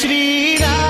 श्री राम।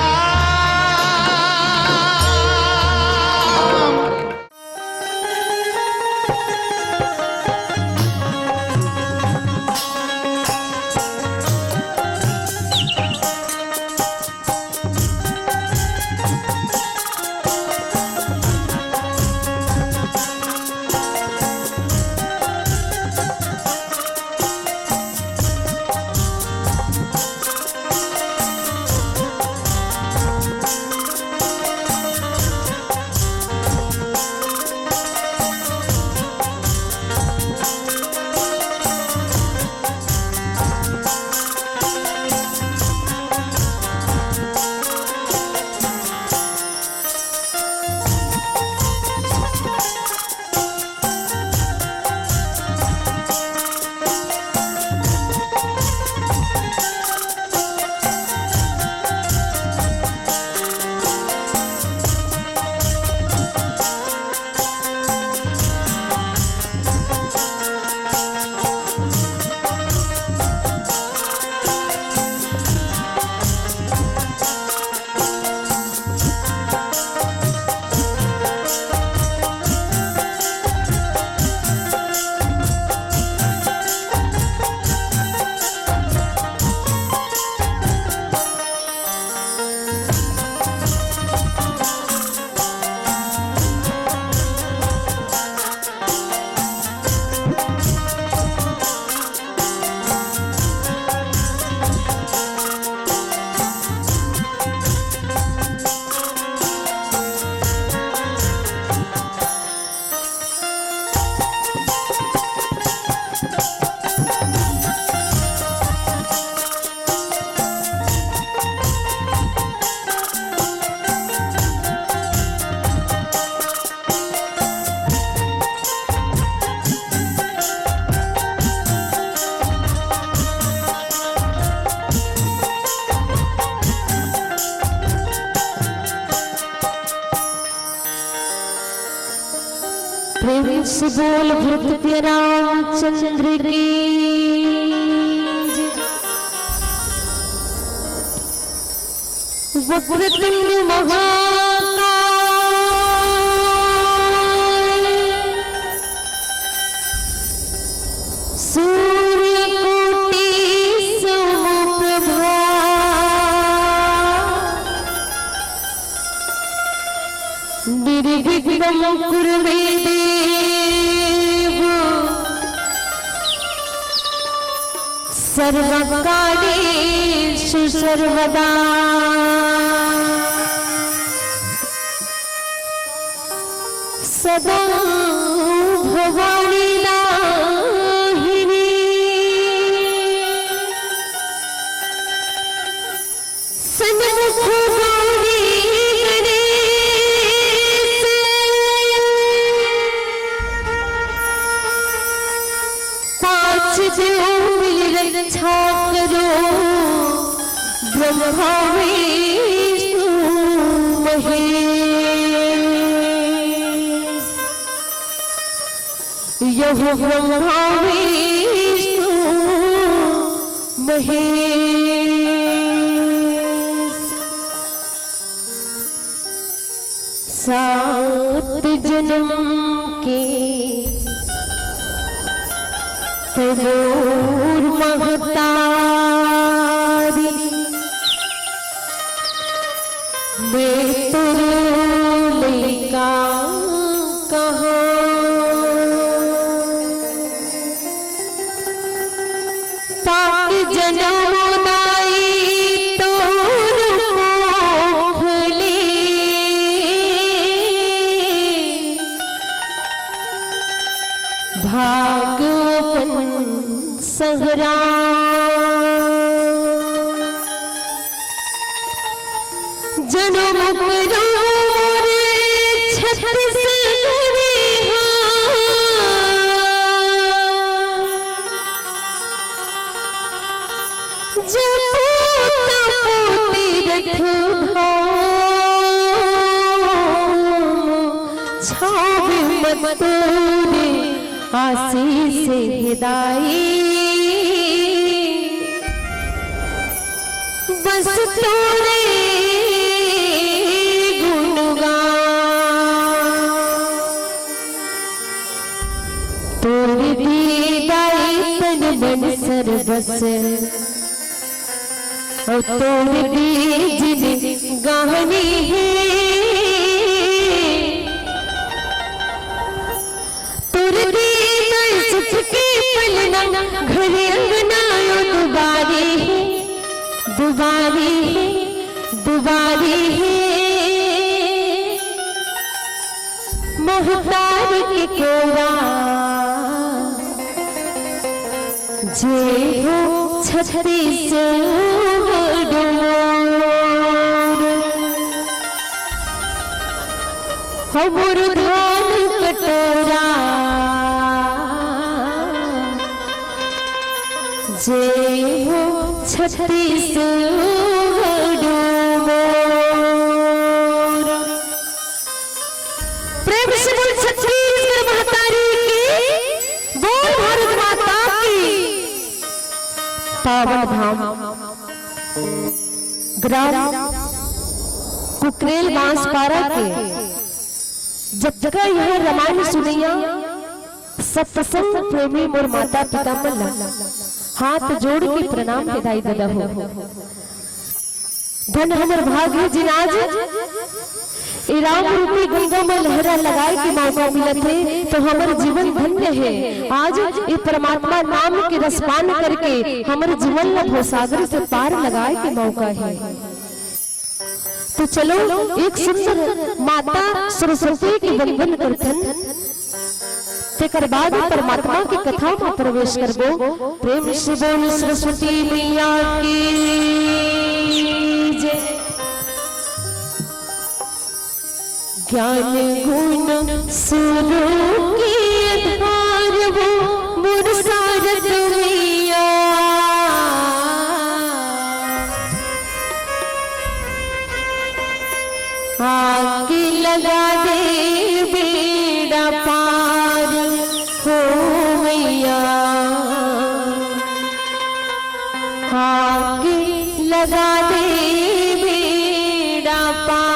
प्रेम से बोल भक्त रामचंद्र की वक्रतुंड महाकाय सूर्यकोटि समप्रभा निर्विघ्नं कुरु मे देव सर्वकार्येषु सर्वदा। सदा भवानी दाहिनी सन्मुख गौरी गणेश पांच देव मिल रक्षा करो ब्रह्मा विष्णु महेश। यह ब्रह्मा विष्णु महेश। सात जन्म के तनोर महतारी मैं तेरे लइका कहाँ पाक जनमुदाई तोर मोहले भागवन सहरा जनम करो छत्तीसगढ़ी आशीष हिदाई बस तोरे गुणगान तोरे दीदाई तन मन सर बस और तोरे जिन गाहनी है तोरे दीदाई सुटके पलना घरे अंगनायो दुबारी है दुबारी है दुबारी है मोहतार के कोरा जे हो छत्तीस हमर धान कटोरा जे हो छत्तीस प्रेम से बोल छत्तीसगढ़ महतारी की बोल भारत माता की। पावन धाम ग्राम कुकरेल बांसपारा के जब जगह यह रामायण सुनिया सत्संग प्रेमी मोर माता पिता मन हाथ जोड़ के प्रणाम विदाई ददा हो। धन हमर भाग्य जिन आज राम रूपी गंगा में लहरा लगाए के मौका मिलत है तो हमारे जीवन धन्य है। आज ये परमात्मा नाम के रसपान करके हमारे जीवन में भवसागर से पार लगाए के मौका है। तो चलो एक सुंदर माता सरस्वती की वंदन करथन तेकर बाद परमात्मा की कथा में प्रवेश करबो। प्रेम से बोल सरस्वती मैया की जय। ज्ञान गुण स्वरूप की आधार वो मोर सारद मैया आके लगा दे बेड़ा पार हो मैया आके लगा दे बेड़ा पार।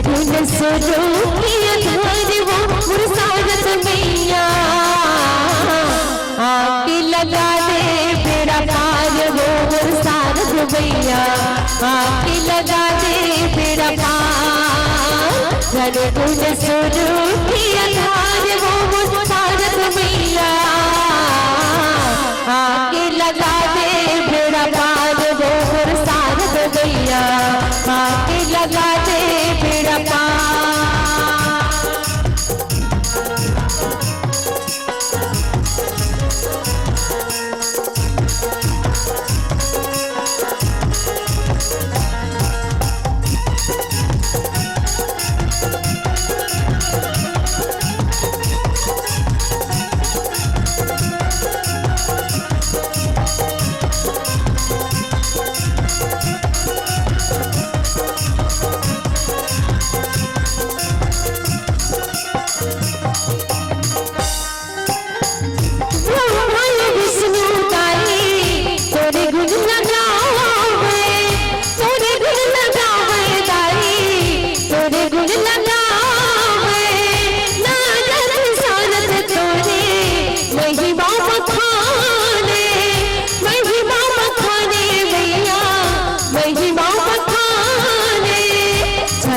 गुण स्वरूप की आधार वो मोर सारद मैया आके लगा दे बेड़ा पार वो मोर सारद मैया आके लगा दे बेड़ा पार। गुण स्वरूप की आधार वो मोर सारद मैया आके लगा दे बेड़ा पार वो मोर सारद मैया आके लगा दे बेड़ा पार।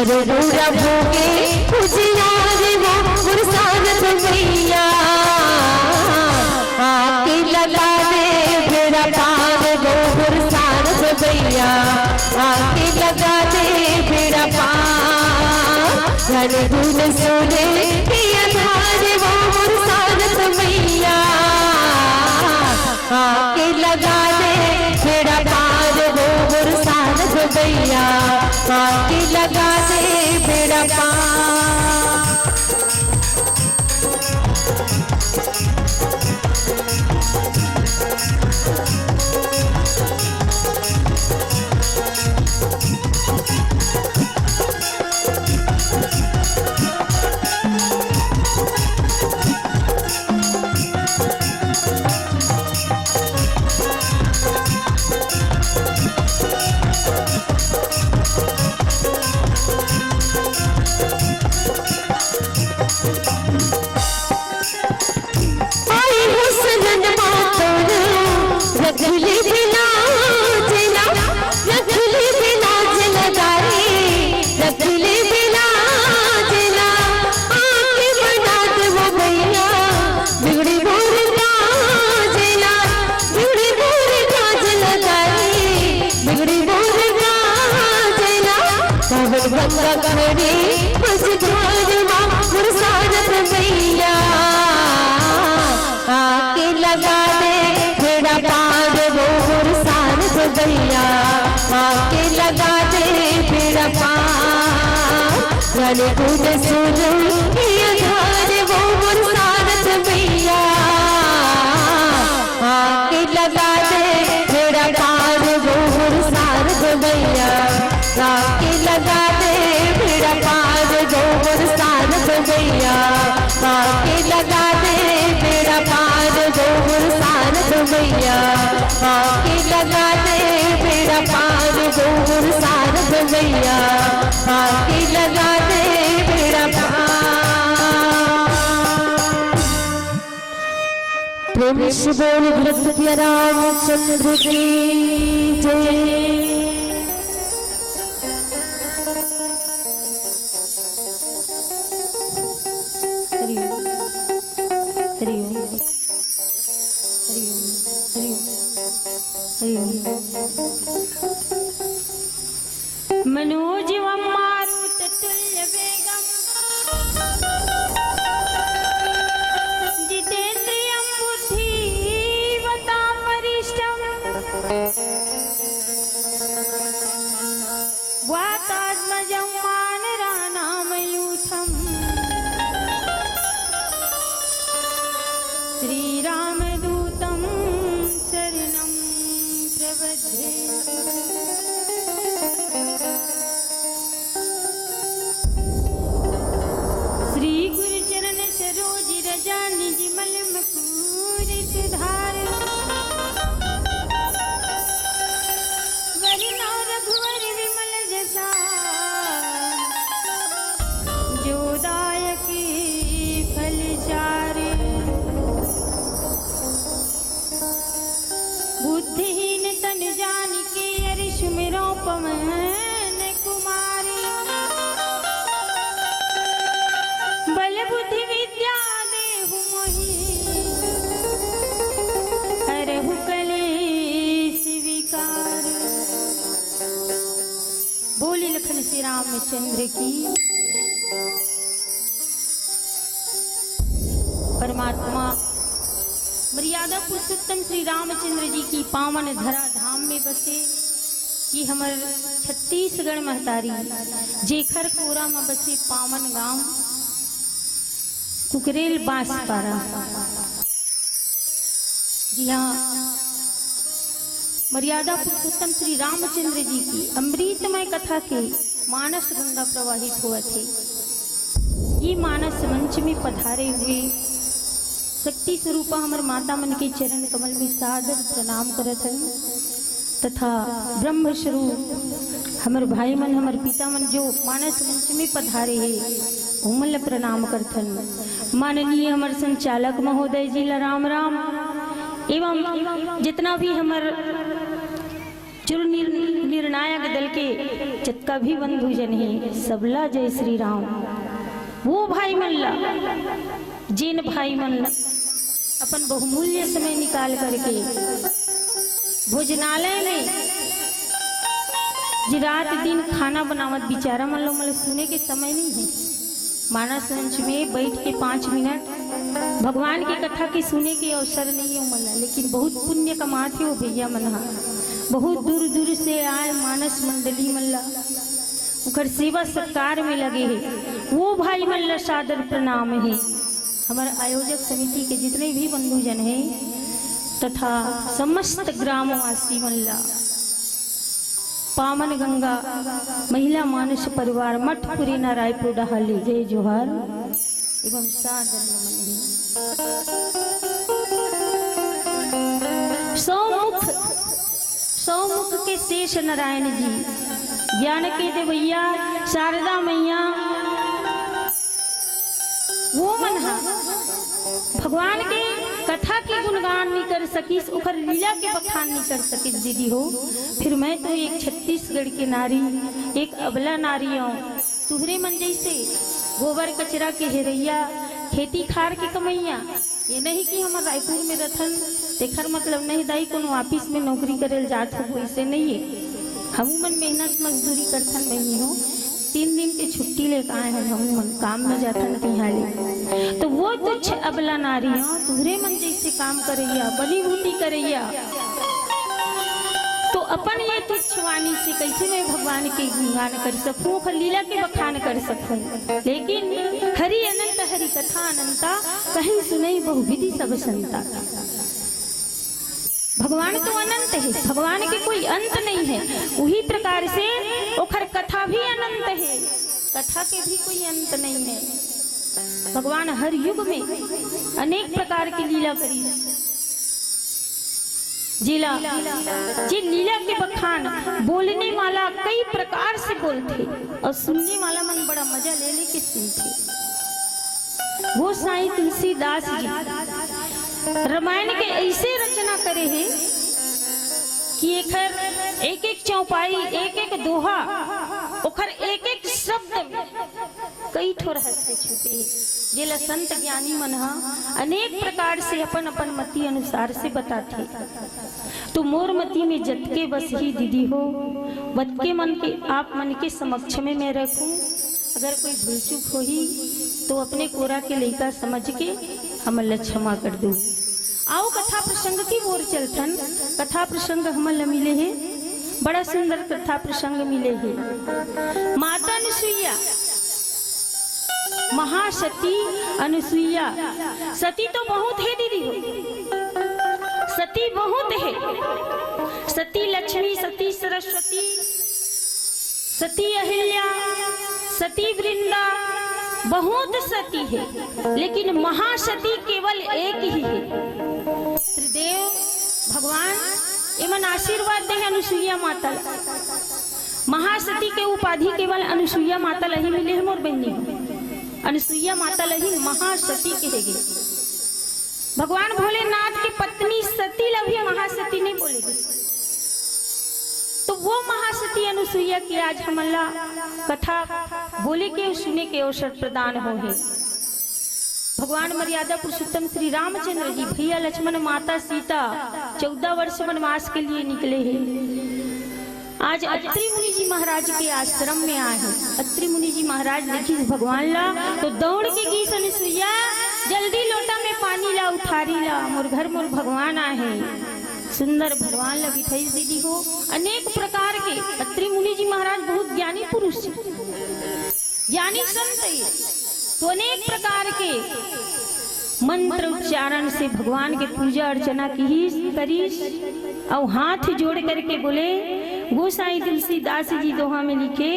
जरूरा भोगे उजियार वो मोर सारद मैया आके लगा दे बेड़ा पार वो मोर सारद आके लगा दे बेड़ा पार। धन धुन सोने की आधार वो मुरसानत मैया, आके लगा दे बेड़ा पार वो मुरसानत मैया, आके लगा दे बेड़ा पार। रखली बिना जिला, रखली बिना जिलगारी, रखली बिना जिला, आके बना दे वो भैया बिगड़ी भोर का जिला, बिगड़ी भोर का जिलगारी, बिगड़ी भोर का जिला। पवन गंगा खड़ी बस घर मां मुरसानत मैया, आके लगा दे बेड़ा पार वो मुरसानत मैया, आके लगा दे बेड़ा पार। धन धुन सोने की आधार वो मुरसानत मैया, आके लगा दे बेड़ा पार वो मुरसानत मैया, आके लगा दे बेड़ा पार वो मुरसानत मैया, आके लगा दे बेड़ा पार वो मुरसानत मैया, आके लगा दे बेड़ा पार वो मुरसानत मैया, आके लगा दे बेड़ा पार। प्रेम से बोल भक्त रामचंद्र की जय। मनोज मारुत तुल्य वेगम जितेन्द्रियं बुद्धिमतां वरिष्ठं वातात्मजं वानराणामयूथं श्रीरामदूतं शरणं प्रपद्ये। श्री गुरु चरण सरोज रजा निज मल मपूरित धार, वरना रघुवर विमल जसा, जो दायकी फल चारे। बुद्धिहीन तन जान के अरिष मेरो पवन कुमारी, बल बुद्धि विद्या देहु मोहि, हरहु कलेश विकार। बोली लखन श्री रामचंद्र की। परमात्मा मर्यादा पुरुषोत्तम श्री रामचंद्र जी की पावन धरा धाम में बसे कि हमर छत्तीसगढ़ महतारी जेखर कोरा में बसे पावन गांव कुकरेल बांसपारा। जी हाँ, मर्यादा पुरुषोत्तम श्री रामचंद्र जी की अमृतमय कथा के मानस गंगा प्रवाहित हुआ थे। ये मानस मंच में पधारे हुए शक्ति स्वरूपा हमर माता मन के चरण कमल में सादर प्रणाम करत हैं, तथा ब्रह्म स्वरूप हमर भाई मन हमर पिता मन जो मानस मंच में पधारे है उमल प्रणाम करथन। माननीय हमर संचालक महोदय जी ला राम राम, एवं जितना भी हमर जो निर्णायक दल के जितना भी बंधुजन है सबला जय श्री राम। वो भाई मन ला जिन भाई मन अपन बहुमूल्य समय निकाल करके भोजनालय में जी रात दिन खाना बनावत बिचारा मतलब सुने के समय नहीं है। मानस मंच में बैठ के 5 मिनट भगवान की कथा के सुने के अवसर नहीं है मल्ला, लेकिन बहुत पुण्य कमाते हो भैया मनहा। बहुत दूर दूर से आए मानस मंडली मल्ला उकर सेवा सत्कार में लगे हैं। वो भाई मल्ला सादर प्रणाम है। हमारे आयोजक समिति के जितने भी बंधुजन हैं तथा समस्त ग्रामवासी मल्ला पावन गंगा महिला मानुष परिवार मठपुरी नारायणपुर डहाली जय जोहार एवं सादर नमन है। सौमुख के शेष नारायण जी, ज्ञान के देवैया शारदा मैया, वो मनहा भगवान के कथा के गुणगान नहीं कर सकीस, उखर लीला के बखान नहीं कर सकीस दीदी हो। फिर मैं तो एक छत्तीसगढ़ की नारी, एक अबला नारी हूँ। तुहरे मन जैसे गोबर कचरा के हेरैया, खेती खार के कमैया। ये नहीं कि हमारे रायपुर में रथन तेखर मतलब नहीं दाई को ऑफिस में नौकरी करे जात हो, ऐसे नहीं है। हम मन मेहनत मजदूरी करथन नहीं हो। 3 दिन की छुट्टी लेकर आए हैं, हम काम में जाथन तिहाली। तो वो तुच्छ अबला नारी हो, तुहरे मन जैसे काम करैया, बनी बूटी करैया। तो अपन ये तुच्छ वाणी से कैसे मैं भगवान के गुणगान कर सकूं, फिर लीला के बखान कर सकूं। लेकिन हरि अनंत हरि कथा अनंता, कहीं सुनई बहुविधि सब संता। भगवान तो अनंत है, भगवान के कोई अंत नहीं है। उही प्रकार से ओखर कथा भी अनंत है, कथा के भी कोई अंत नहीं है। भगवान हर युग में अनेक प्रकार की लीला करी। जी लीला के बखान बोलने वाला कई प्रकार से बोलते और सुनने वाला मन बड़ा मजा ले लेके सुनते। वो साईं तुलसीदास जी रामायण के ऐसे रचना करे हैं कि एक एक चौपाई, एक एक दोहा, ओखर एक एक शब्द में कई ठो रहस्य छुपे हैं। जेला संत ज्ञानी मन अनेक प्रकार से अपन अपन मति अनुसार से बताते। तो मोर मति में जतके बस ही दीदी हो, बतके मन के आप मन के समक्ष में मैं रखूं। अगर कोई भूल चूक हो ही तो अपने कोरा के लइका समझ के हमल क्षमा कर दो। आओ कथा प्रसंग की ओर चलथन। कथा प्रसंग हमल मिले है, बड़ा सुंदर कथा प्रसंग मिले है। माता अनुसुईया, महासती अनुसुईया। सती तो बहुत है दीदी हो, सती बहुत है। सती लक्ष्मी, सती सरस्वती, सती अहिल्या, सती वृंदा, बहुत सती है। लेकिन महासती केवल एक ही है। त्रिदेव भगवान एमन आशीर्वाद दे अनुसुईया माता। महासती के उपाधि केवल अनुसुईया माता लही मिले है। मोर बहनी अनुसुईया माता लही महासती कहेगी। भगवान भोलेनाथ की पत्नी सती लभी महासती नहीं बोलेगी। तो वो महासती अनुसुईया की आज हमला कथा बोले के सुने के अवसर प्रदान हो है। भगवान मर्यादा पुरुषोत्तम श्री रामचंद्र जी भैया लक्ष्मण माता सीता 14 वर्ष वनवास के लिए निकले हैं। आज अत्रि मुनि जी महाराज के आश्रम में आए हैं। अत्रि मुनि जी महाराज देखी भगवान ला तो दौड़ के गई अनुसुईया, जल्दी लोटा में पानी ला, उठारी ला, मोर घर मोर भगवान आए हैं। सुंदर भगवान ला बिठाई दीदी हो। अनेक प्रकार के अत्रि मुनि जी महाराज बहुत ज्ञानी पुरुष, ज्ञानी संत है। तो अनेक प्रकार के मंत्र उच्चारण से भगवान के पूजा अर्चना की करीस और हाथ जोड़ करके बोले। गोसाई तुलसीदास जी दोहा में लिखे,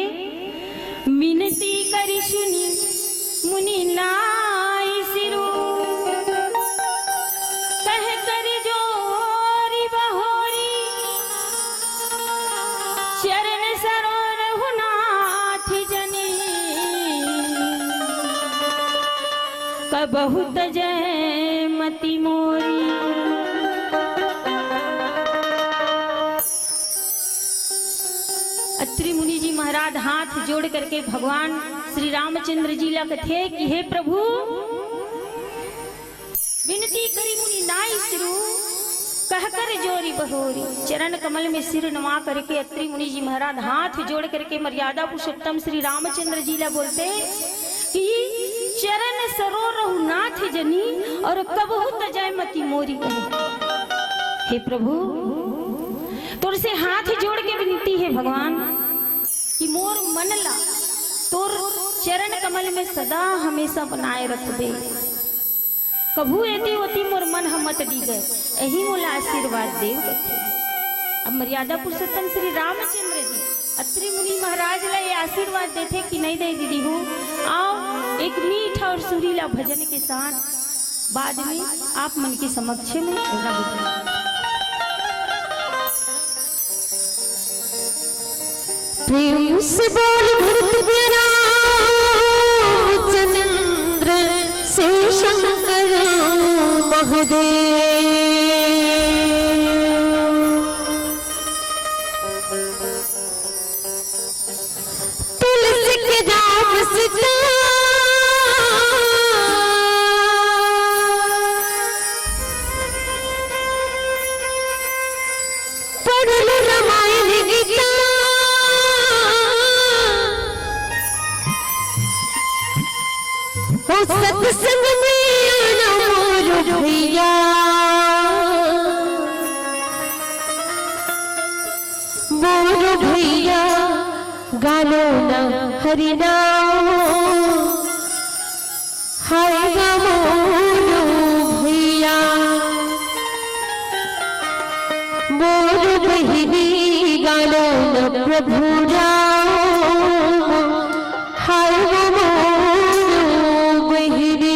मिनती करी सुनी मुनि नाई सिरो, कह कर जोरी बहोरी, चरण सरोवर हुनाथ जनी, बहुत जय मति मोरी। अत्रि मुनि जी महाराज हाथ जोड़ करके भगवान श्री रामचंद्र जी ला कथे कि हे प्रभु, विनती करी मुनि नाई सिरु, कहकर जोरी बहोरी। चरण कमल में सिर नवा करके अत्रि मुनि जी महाराज हाथ जोड़ करके मर्यादा पुरुषोत्तम श्री रामचंद्र जी ला बोलते कि चरण सरोरहु नाथ जनी और कबहु तजय मती मोरी कहे। हे प्रभु तोर से हाथ जोड़ के विनती है भगवान कि मोर मन ला तोर चरण कमल में सदा हमेशा बनाए रख दे। कभू एती होती मोर मन हम मत डी गए, यही मोला आशीर्वाद दे। अब मर्यादा पुरुषोत्तम श्री रामचंद्र जी अत्रि मुनि महाराज ला ये आशीर्वाद देते कि नहीं दे दीदी हो, आओ एक मीठा और सुरीला भजन के साथ बाद में आप मन के समक्ष में प्रेम से बोल भरत रामचंद्र से शंकर महादेव। तुलसी के दाम सीता पढ़ लो रामायण गीता हो सत्संग में आना मोर भैया। मोर भैया गालो ना हरि नाम हाय गा मोर भैया। मोर बहिनी गालो ना प्रभु राम हाय गा मोर बहिनी।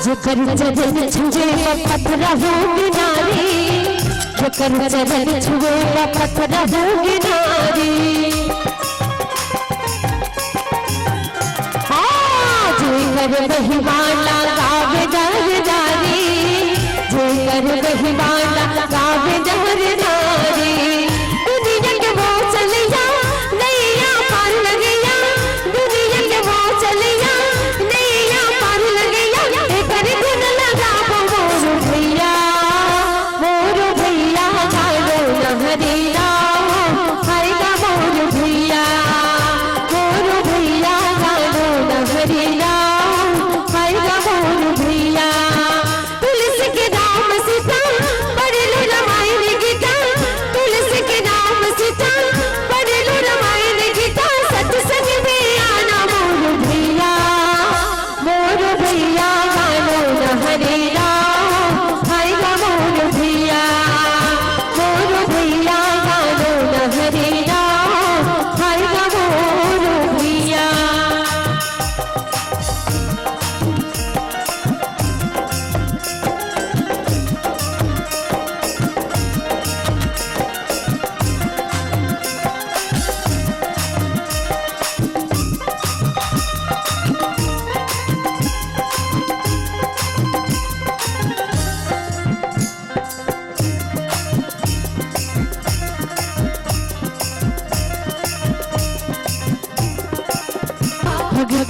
जेकर चरण छुए पत्थर होगी नारी, जेकर चरण छुए पत्थर होगी नारी। जेकर बहिवाला गावे दरदारी, जेकर बहिवाला गावे दरदारी। दुनिया के वो चलिया नैया पार लगैया, दुनिया के वो चलिया नैया पार लगैया। एकर धुन लगाबो मोर भैया, मोर भैया गालो लहरीला हाय गा मोर भैया, मोर भैया गालो लहरीला हाय गा मोर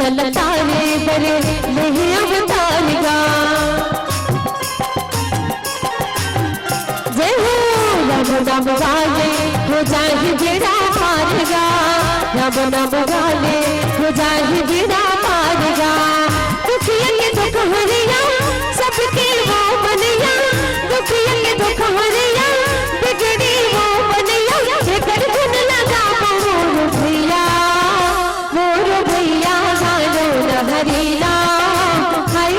बदल तारे बरे नहीं अवतारगा जय हो राम नाम गाले हो जाए बेड़ा पारगा राम नाम गाले हो जाए बेड़ा पारगा दुखिया के दुख हरिया सबके वो बनिया दुखिया के दुख हरिया बिगड़ी वो बनिया जेकर गुण लगा मोर भैया गालो न हरिया हाय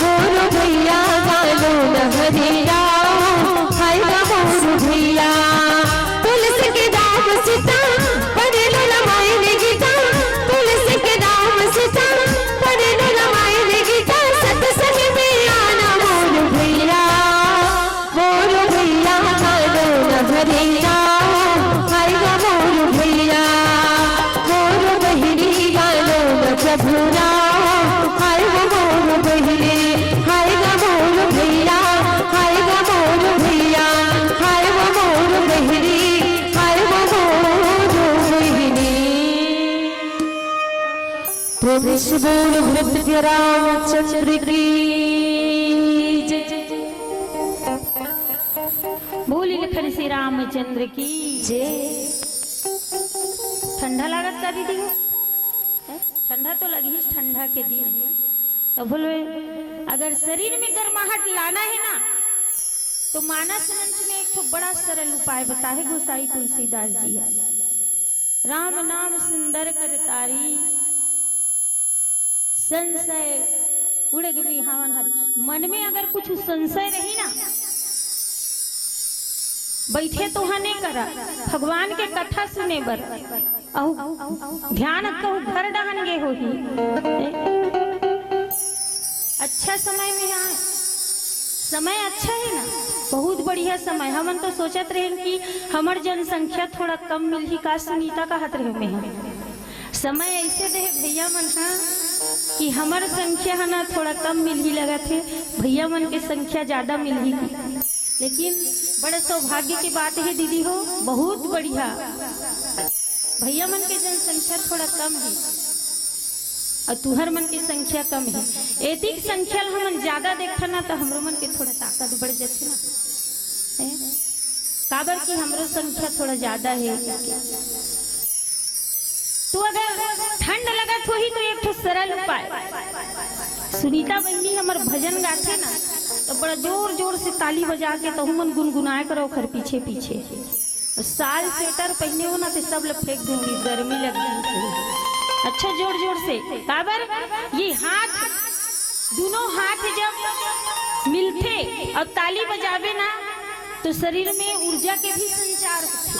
मोर भैया गालो न हरिया हाय मोर भैया तुलसी के दाम सीता पढ़े लो रामायण गीता तुलसी के दाम सीता पढ़े लो रामायण गीता सत्संग में आना मोर भैया गालो न हरिया हाय मोर भैया मोर बहिनी गालो न प्रभुरा हाय मोर बहिनी हाय मोर भैया हाय मोर भैया हाय मोर बहिनी हाय मोर बहिनी प्रवेश बोल भृत्य रामचंद्र की जय बोली लखन श्री रामचंद्र की जय। ठंडा लागत का दीदी हो ठंडा तो लगी ठंडा के दिन है तो बोलो अगर शरीर में गर्माहट लाना है ना तो मानस मंच में एक तो बड़ा सरल उपाय बता है गोसाई तुलसीदास जी राम नाम सुंदर कर तारी संशय उड़ गई हावन हरी मन में अगर कुछ संशय रही ना बैठे तो नहीं करा भगवान के कथा सुने बर ध्यान कहू घर डहन गे हो ही अच्छा समय में आए समय अच्छा है ना बहुत बढ़िया समय हमन तो सोचत रहे कि हमार जनसंख्या थोड़ा कम मिली का सुनीता का हाथ रहे में समय ऐसे दे भैया मन हाँ कि हमार संख्या है ना थोड़ा कम मिल ही लगा थे भैया मन की संख्या ज्यादा मिल ही लेकिन बड़े सौभाग्य की बात है दीदी हो बहुत बढ़िया भैया मन की जनसंख्या थोड़ा कम है और तुहर मन की संख्या कम है एतिक संख्या हमन ज्यादा देखा ना तो हमरो मन के थोड़ा ताकत बढ़ जाती ना काबर की हमरो संख्या थोड़ा ज्यादा है तो अगर ठंड लगा तो ही तो एक तो सरल उपाय सुनीता बहनी हमार भजन गाते ना तो बड़ा जोर जोर से ताली बजा के तो हमन गुनगुनाए करो खर पीछे पीछे साल स्वेटर पहने हो ना तो सब लोग फेंक दूंगी गर्मी लगी अच्छा जोर जोर से काबर ये हाथ दोनों हाथ जब मिलते और ताली बजावे ना तो शरीर में ऊर्जा के भी संचार होते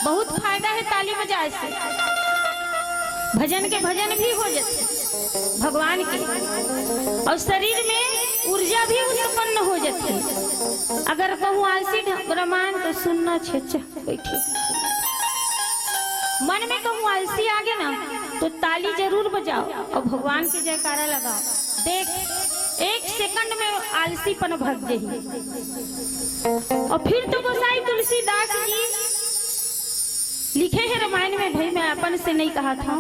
बहुत फायदा है ताली बजाए से भजन के भजन भी हो जाते भगवान के और शरीर में ऊर्जा भी उत्पन्न हो जाती अगर कहूँ आलसी रामायण तो सुनना छेचा बैठे मन में कहूँ आलसी आगे ना तो ताली जरूर बजाओ और भगवान की जयकारा लगाओ देख एक सेकंड में आलसीपन भग जाए और फिर तो गोसाई तुलसीदास जी लिखे हैं रामायण में भाई मैं अपन से नहीं कहा था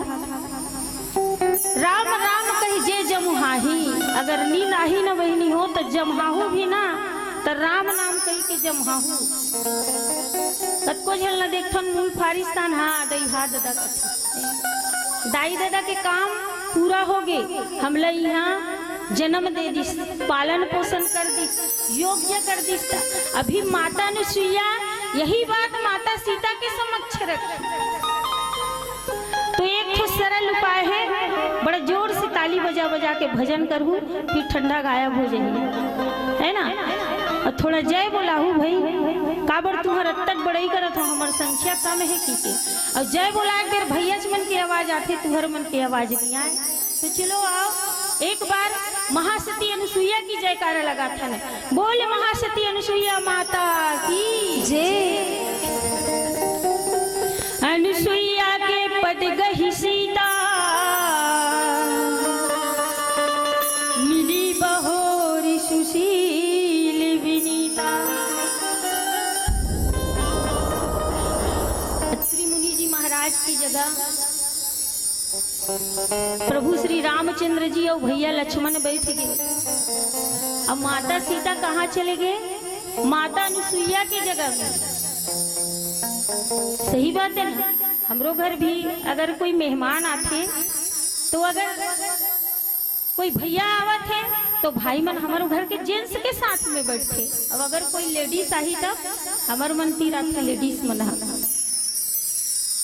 राम राम कही जे जमुहाही अगर नींद आही न बहनी हो तो जमहाहू भी ना तो राम नाम कही के जमहाहू को झल न देखन मूल फारिस्तान हाँ दई हा दादा दाई दादा के काम पूरा हो गए हम लोग यहाँ जन्म दे दिस पालन पोषण कर दिस योग्य कर दिस अभी माता अनुसुईया यही बात माता सीता के समक्ष रखी तो एक तो सरल उपाय है बड़ा जोर से ताली बजा बजा के भजन करूँ फिर ठंडा गायब हो जाएगी है ना और थोड़ा जय बोलाहू भाई काबर तुम्हारा तक बड़ाई करत हो हमार संख्या कम है की के और जय बोला फिर भैया मन की आवाज आती तुहर मन की आवाज नहीं आए तो चलो आओ एक बार महासती अनुसुईया की जयकारा लगा था ना बोले महासती अनुसुईया माता की जय अनुसुईया के पद गही सीता मिली बहोरी सुशील विनीता श्री मुनि जी महाराज की जगह प्रभु श्री रामचंद्र जी और भैया लक्ष्मण बैठ गए। अब माता सीता कहाँ चले गए? माता अनुसुईया के जगह में। सही बात है ना। हमरो घर भी अगर कोई मेहमान आते तो अगर कोई भैया आवत है तो भाई मन हमारे घर के जेंट्स के साथ में बैठते। अब अगर कोई लेडीज आई तब हमार मन तीरा था लेडीज मन।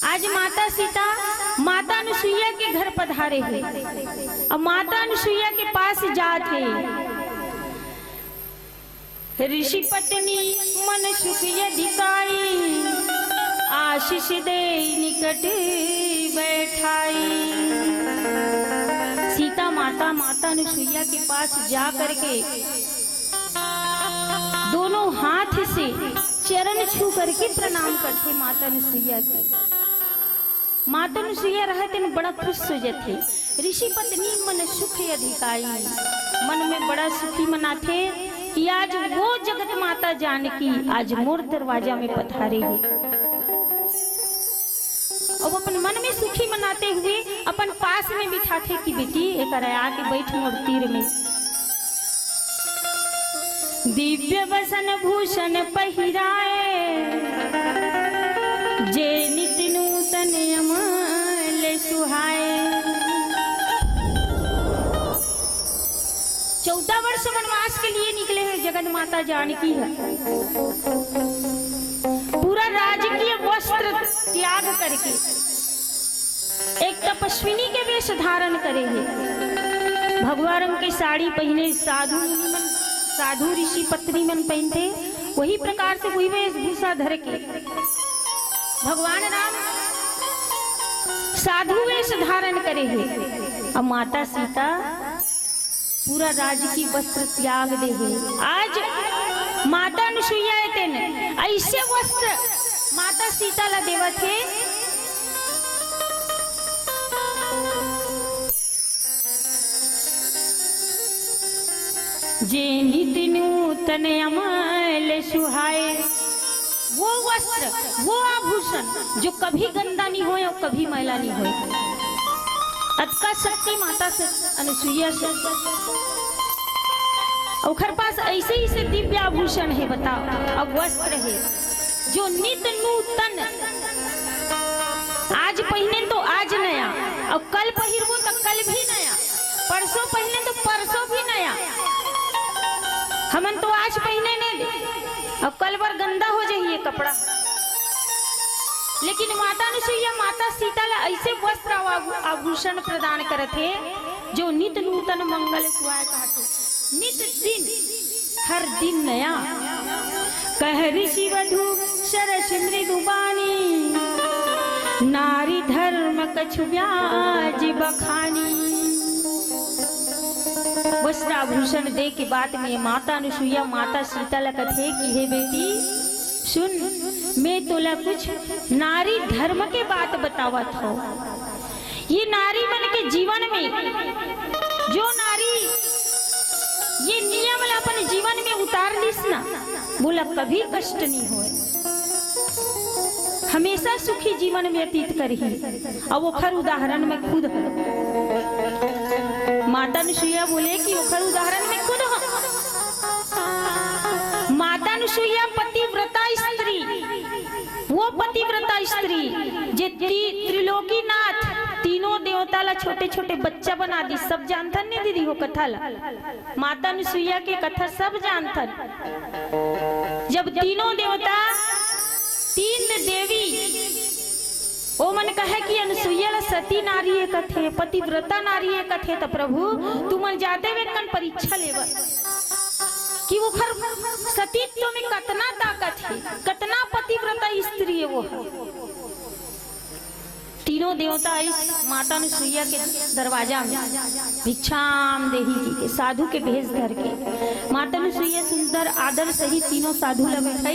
आज माता सीता माता अनुसुईया के घर पधारे हैं। अब माता अनुसुईया के पास जाते ऋषि पत्नी मन सुख अधिकाई आशीष दे निकट बैठाई। सीता माता माता अनुसुईया के पास जा करके दोनों हाथ से चरण छू करके प्रणाम करते माता अनुसुईया की। माता अनुसुईया रहते न बड़ा खुश हो जाते। ऋषि पत्नी मन सुख अधिकाई, मन में बड़ा सुखी मनाते कि आज वो जगत माता जानकी आज मोर दरवाजा में पधारे है। और अपन मन में सुखी मनाते हुए अपन पास में बिठाते कि बेटी एक आके बैठ मोर तीर में। दिव्य वसन भूषण पहिराए जे नित नूतन अमल सुहाए। 14 वर्ष वनवास के लिए निकले हैं जगत माता जानकी है। पूरा राजकीय वस्त्र त्याग करके एक तपस्विनी के वेश धारण करे हैं। भगवा रंग की साड़ी पहने साधु ऋषि पत्नी मन पहनते वही प्रकार से वही वेशभूषा धर के भगवान राम साधु वेश धारण करे हैं। अब माता सीता पूरा राजकीय वस्त्र त्याग दे है। आज माता अनुसुईया ऐसे वस्त्र माता सीता ला देवत है जे नित नूतन अमल सुहाए। वो वस्त्र वो आभूषण जो कभी गंदा नहीं होए और कभी मैला नहीं होए। अतका शक्ति माता से अनुसुईया से और पास ऐसे ही से दिव्य आभूषण है। बताओ अब वस्त्र है जो नित नूतन, आज पहने तो आज नया और कल पहिरबो तो कल भी नया, परसों पहने तो परसों भी नया। हमन तो आज पहने नहीं और कल बार गंदा हो जाइए कपड़ा। लेकिन माता अनुसुईया माता सीता ला ऐसे वस्त्र आभूषण प्रदान करते जो नित नूतन मंगल सुहाए कहते। नित दिन हर दिन नया कह ऋषि वधु सरस मृदुबानी नारी धर्म कछु ब्याज बखानी। वस्त्र आभूषण दे के बाद में माता अनुसुईया माता सीता ला कथे कि हे बेटी सुन, मैं तोला कुछ नारी धर्म के बात बतावत हो। ये नारी मन के जीवन में जो नारी ये नियम ला अपन जीवन में उतार लिस ना, बोला कभी कष्ट नहीं होए, हमेशा सुखी जीवन में व्यतीत करही। और वो खर उदाहरण में खुद है। माता अनुसुईया बोले कि वो खर उदाहरण में खुद है। माता अनुसुईया पतिव्रता स्त्री, वो पतिव्रता स्त्री जे त्रिलोकीनाथ तीनों देवता ला छोटे छोटे बच्चा बना दी। सब जानथन नहीं दीदी हो कथा ला, माता अनुसुईया के कथा सब जानथन। जब तीनों देवता तीन देवी ओ मन कहे कि अनुसुईया ला सती नारी एक कथे पतिव्रता नारी एक कथे। तो प्रभु तू मन जाते वे कन परीक्षा लेवर कि वो खर सतीत्व में कतना ताकत है, कतना पतिव्रता स्त्री है वो। तीनों देवता इस माता अनुसुईया के दरवाजा में भिक्षाम देही के साधु के भेष धर के माता अनुसुईया सुंदर आदर सही तीनों साधु लगे थे।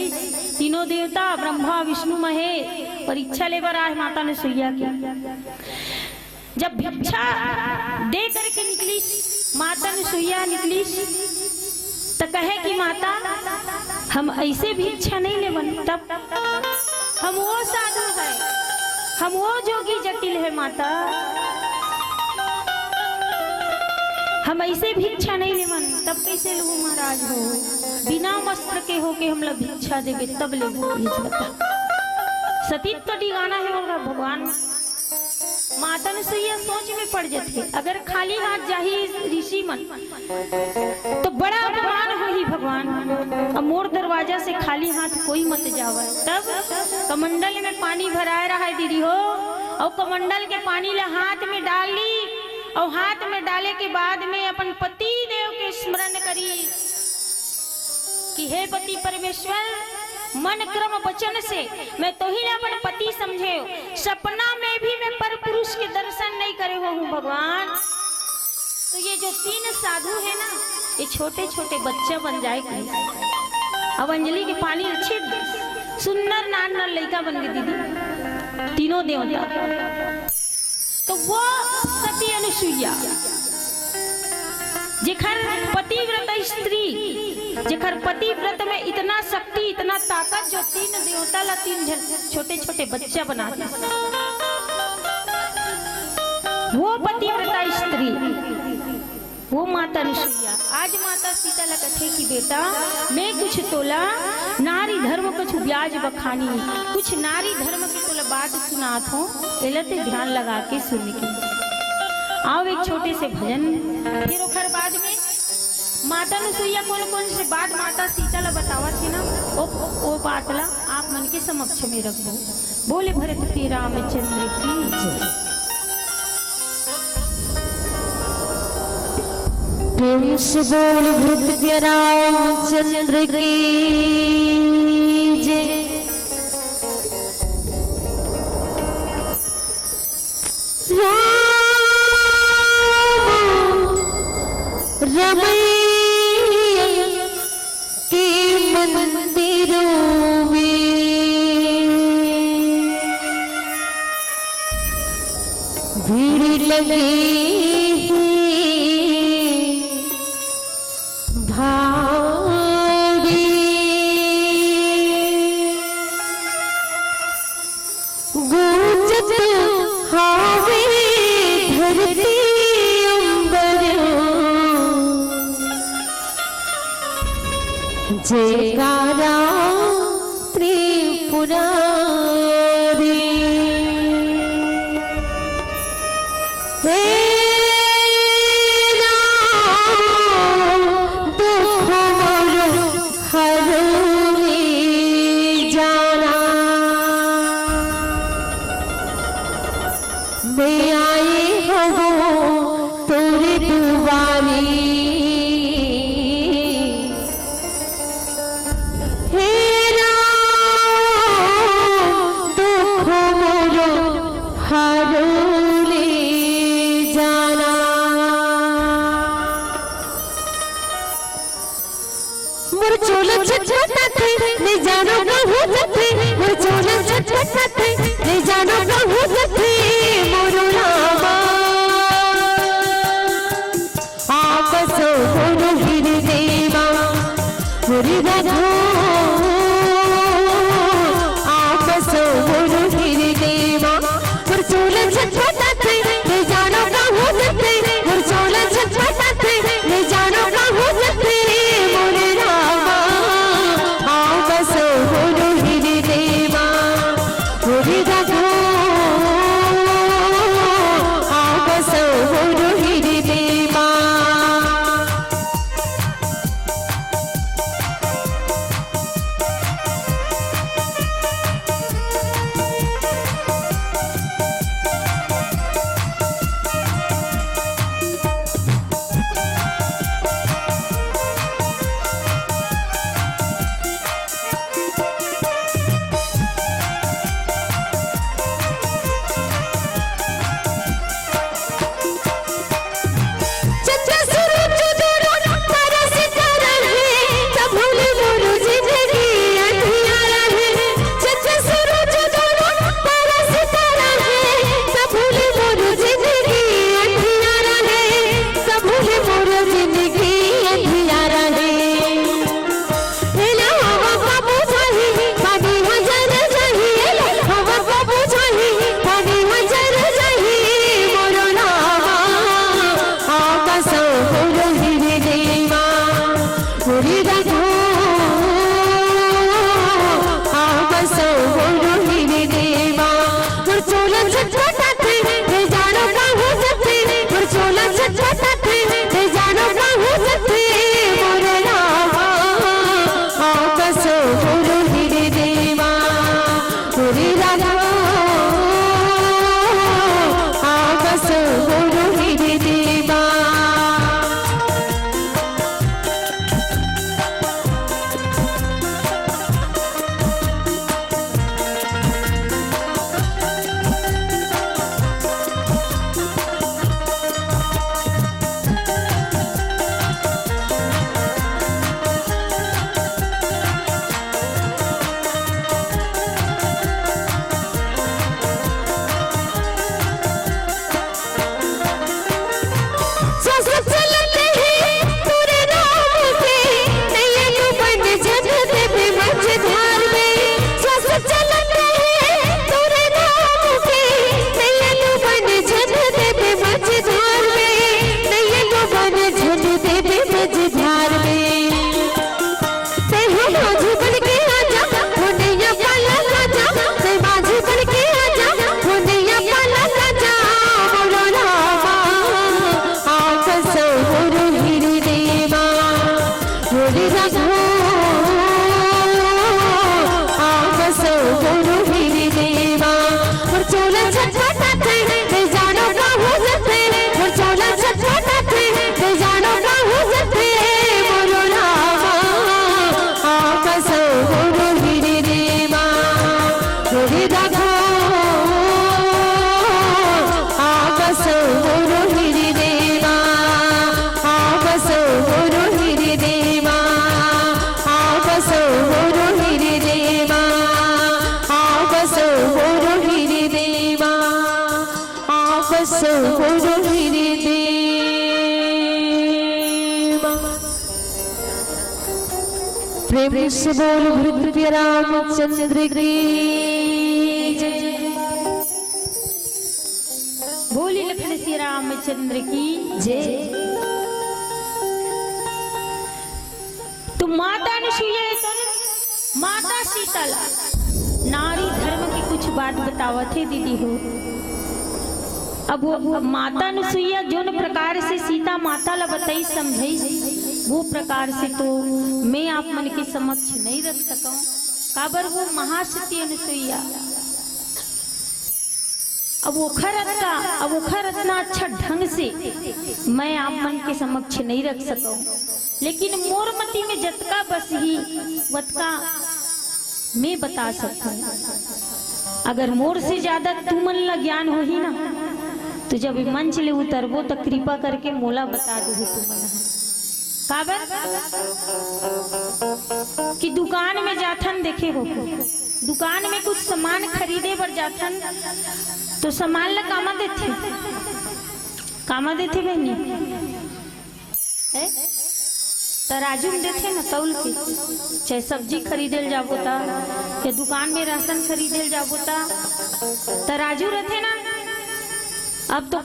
तीनों देवता ब्रह्मा विष्णु महेश परीक्षा लेकर आए माता अनुसुईया की। जब भिक्षा दे करके निकली माता अनुसुईया निकली तो कहे कि माता हम ऐसे भिक्षा नहीं लेवन, तब हम वो साधु है, हम वो जोगी जटिल है माता, हम ऐसे भिक्षा नहीं लेवन तब कैसे लेबू महाराज हो, बिना वस्त्र के होके हम लोग भिक्षा देवे तब लेबू। बता सतीत्व तो डिगाना है होगा भगवान। माता ने सही सोच में पड़ जाते, अगर खाली हाथ जाही ऋषि मन तो बड़ा अपमान हो ही भगवान। अब मोर दरवाजा से खाली हाथ कोई मत जावे। तब कमंडल में पानी भराए रहा है दीदी हो, और कमंडल के पानी ला हाथ में डाल ली, और हाथ में डाले के बाद में अपन पति देव के स्मरण करी कि हे पति परमेश्वर, मन क्रम वचन से मैं तो ही अपन पति समझे, सपना में भी मैं पर पुरुष के दर्शन नहीं करे हो हूँ भगवान। तो ये जो 3 साधु है ना, ये छोटे छोटे बच्चा बन जाए कहीं। अब अंजलि के पानी अच्छे सुंदर नान नान लड़का बन गई दीदी, तीनों देवता। तो वो सती अनुसुईया जेखर पतिव्रत स्त्री, जेखर पतिव्रत में इतना शक्ति इतना ताकत, जो 3 देवता ला 3 छोटे छोटे बच्चा बना दे, वो पतिव्रता स्त्री, वो माता अनुसुईया। आज माता सीता ला कथे कि बेटा मैं कुछ तोला नारी धर्म कुछ ब्याज बखानी, कुछ नारी धर्म की तोला बात सुनात हो, एलते ध्यान लगा के सुन के आओ एक छोटे से भजन। फिर ओखर बाद में माता अनुसुईया कौन कौन से बात माता सीता ला बतावा थी ना, वो बात ला आप मन के समक्ष में रखो। बोले भरत श्री रामचंद्र की जय। प्रेम से बोल भरत रामचंद्र की जय। रमैया के मंदिरों में भीड़ लगी भारी, गूंजत हावे धरती जयकारा त्रिपुरारी। हे राम दुख मोर हरनी जाना, मैं आए हो तोरे दुआरी। मोर चोला छटपटाते नहीं जानो कहूँ जथे, मोर चोला छटपटाते नहीं जानो कहूँ जथे, मोर रामा आप सो मोर हृदयवा मोरी राधो, आप सो मोर हृदयवा। मोर चोला छटपटाते नहीं जानो कहूँ जथे, मोर चोला छटपटाते नहीं जानो कहूँ जथे, so प्रेम से बोल भृत्य रामचंद्र की जय। बोली लखन श्री रामचंद्र की जय। तो माता अनुसुईया माता शीतला नारी धर्म की कुछ बात बतावत है दीदी हो। अब वो माता अनुसुईया जो प्रकार से सीता माता ला बताई समझाई वो प्रकार से तो मैं आप मन के समक्ष नहीं रख सकूं। काबर वो महासती अनुसुईया अब ओखर इतना अच्छा ढंग से मैं आप मन के समक्ष नहीं रख सकूं। लेकिन मोरमती में जतका बस ही वतका मैं बता सकता हूँ। अगर मोर से ज्यादा तू मन ला ज्ञान हो ही ना तो जब मंच ले उतरबो तो कृपा करके मोला बता दो तू मन काबर कि दुकान में जाथन देखे हो दुकान में कुछ सामान खरीदे बर जाथन तो सामान ला कामा देथे बहनी तराजू में देखे ना तौल के चाहे सब्जी खरीदे जाबो ता या दुकान में राशन खरीदे जाबो ता तराजू रहते ना। अब तो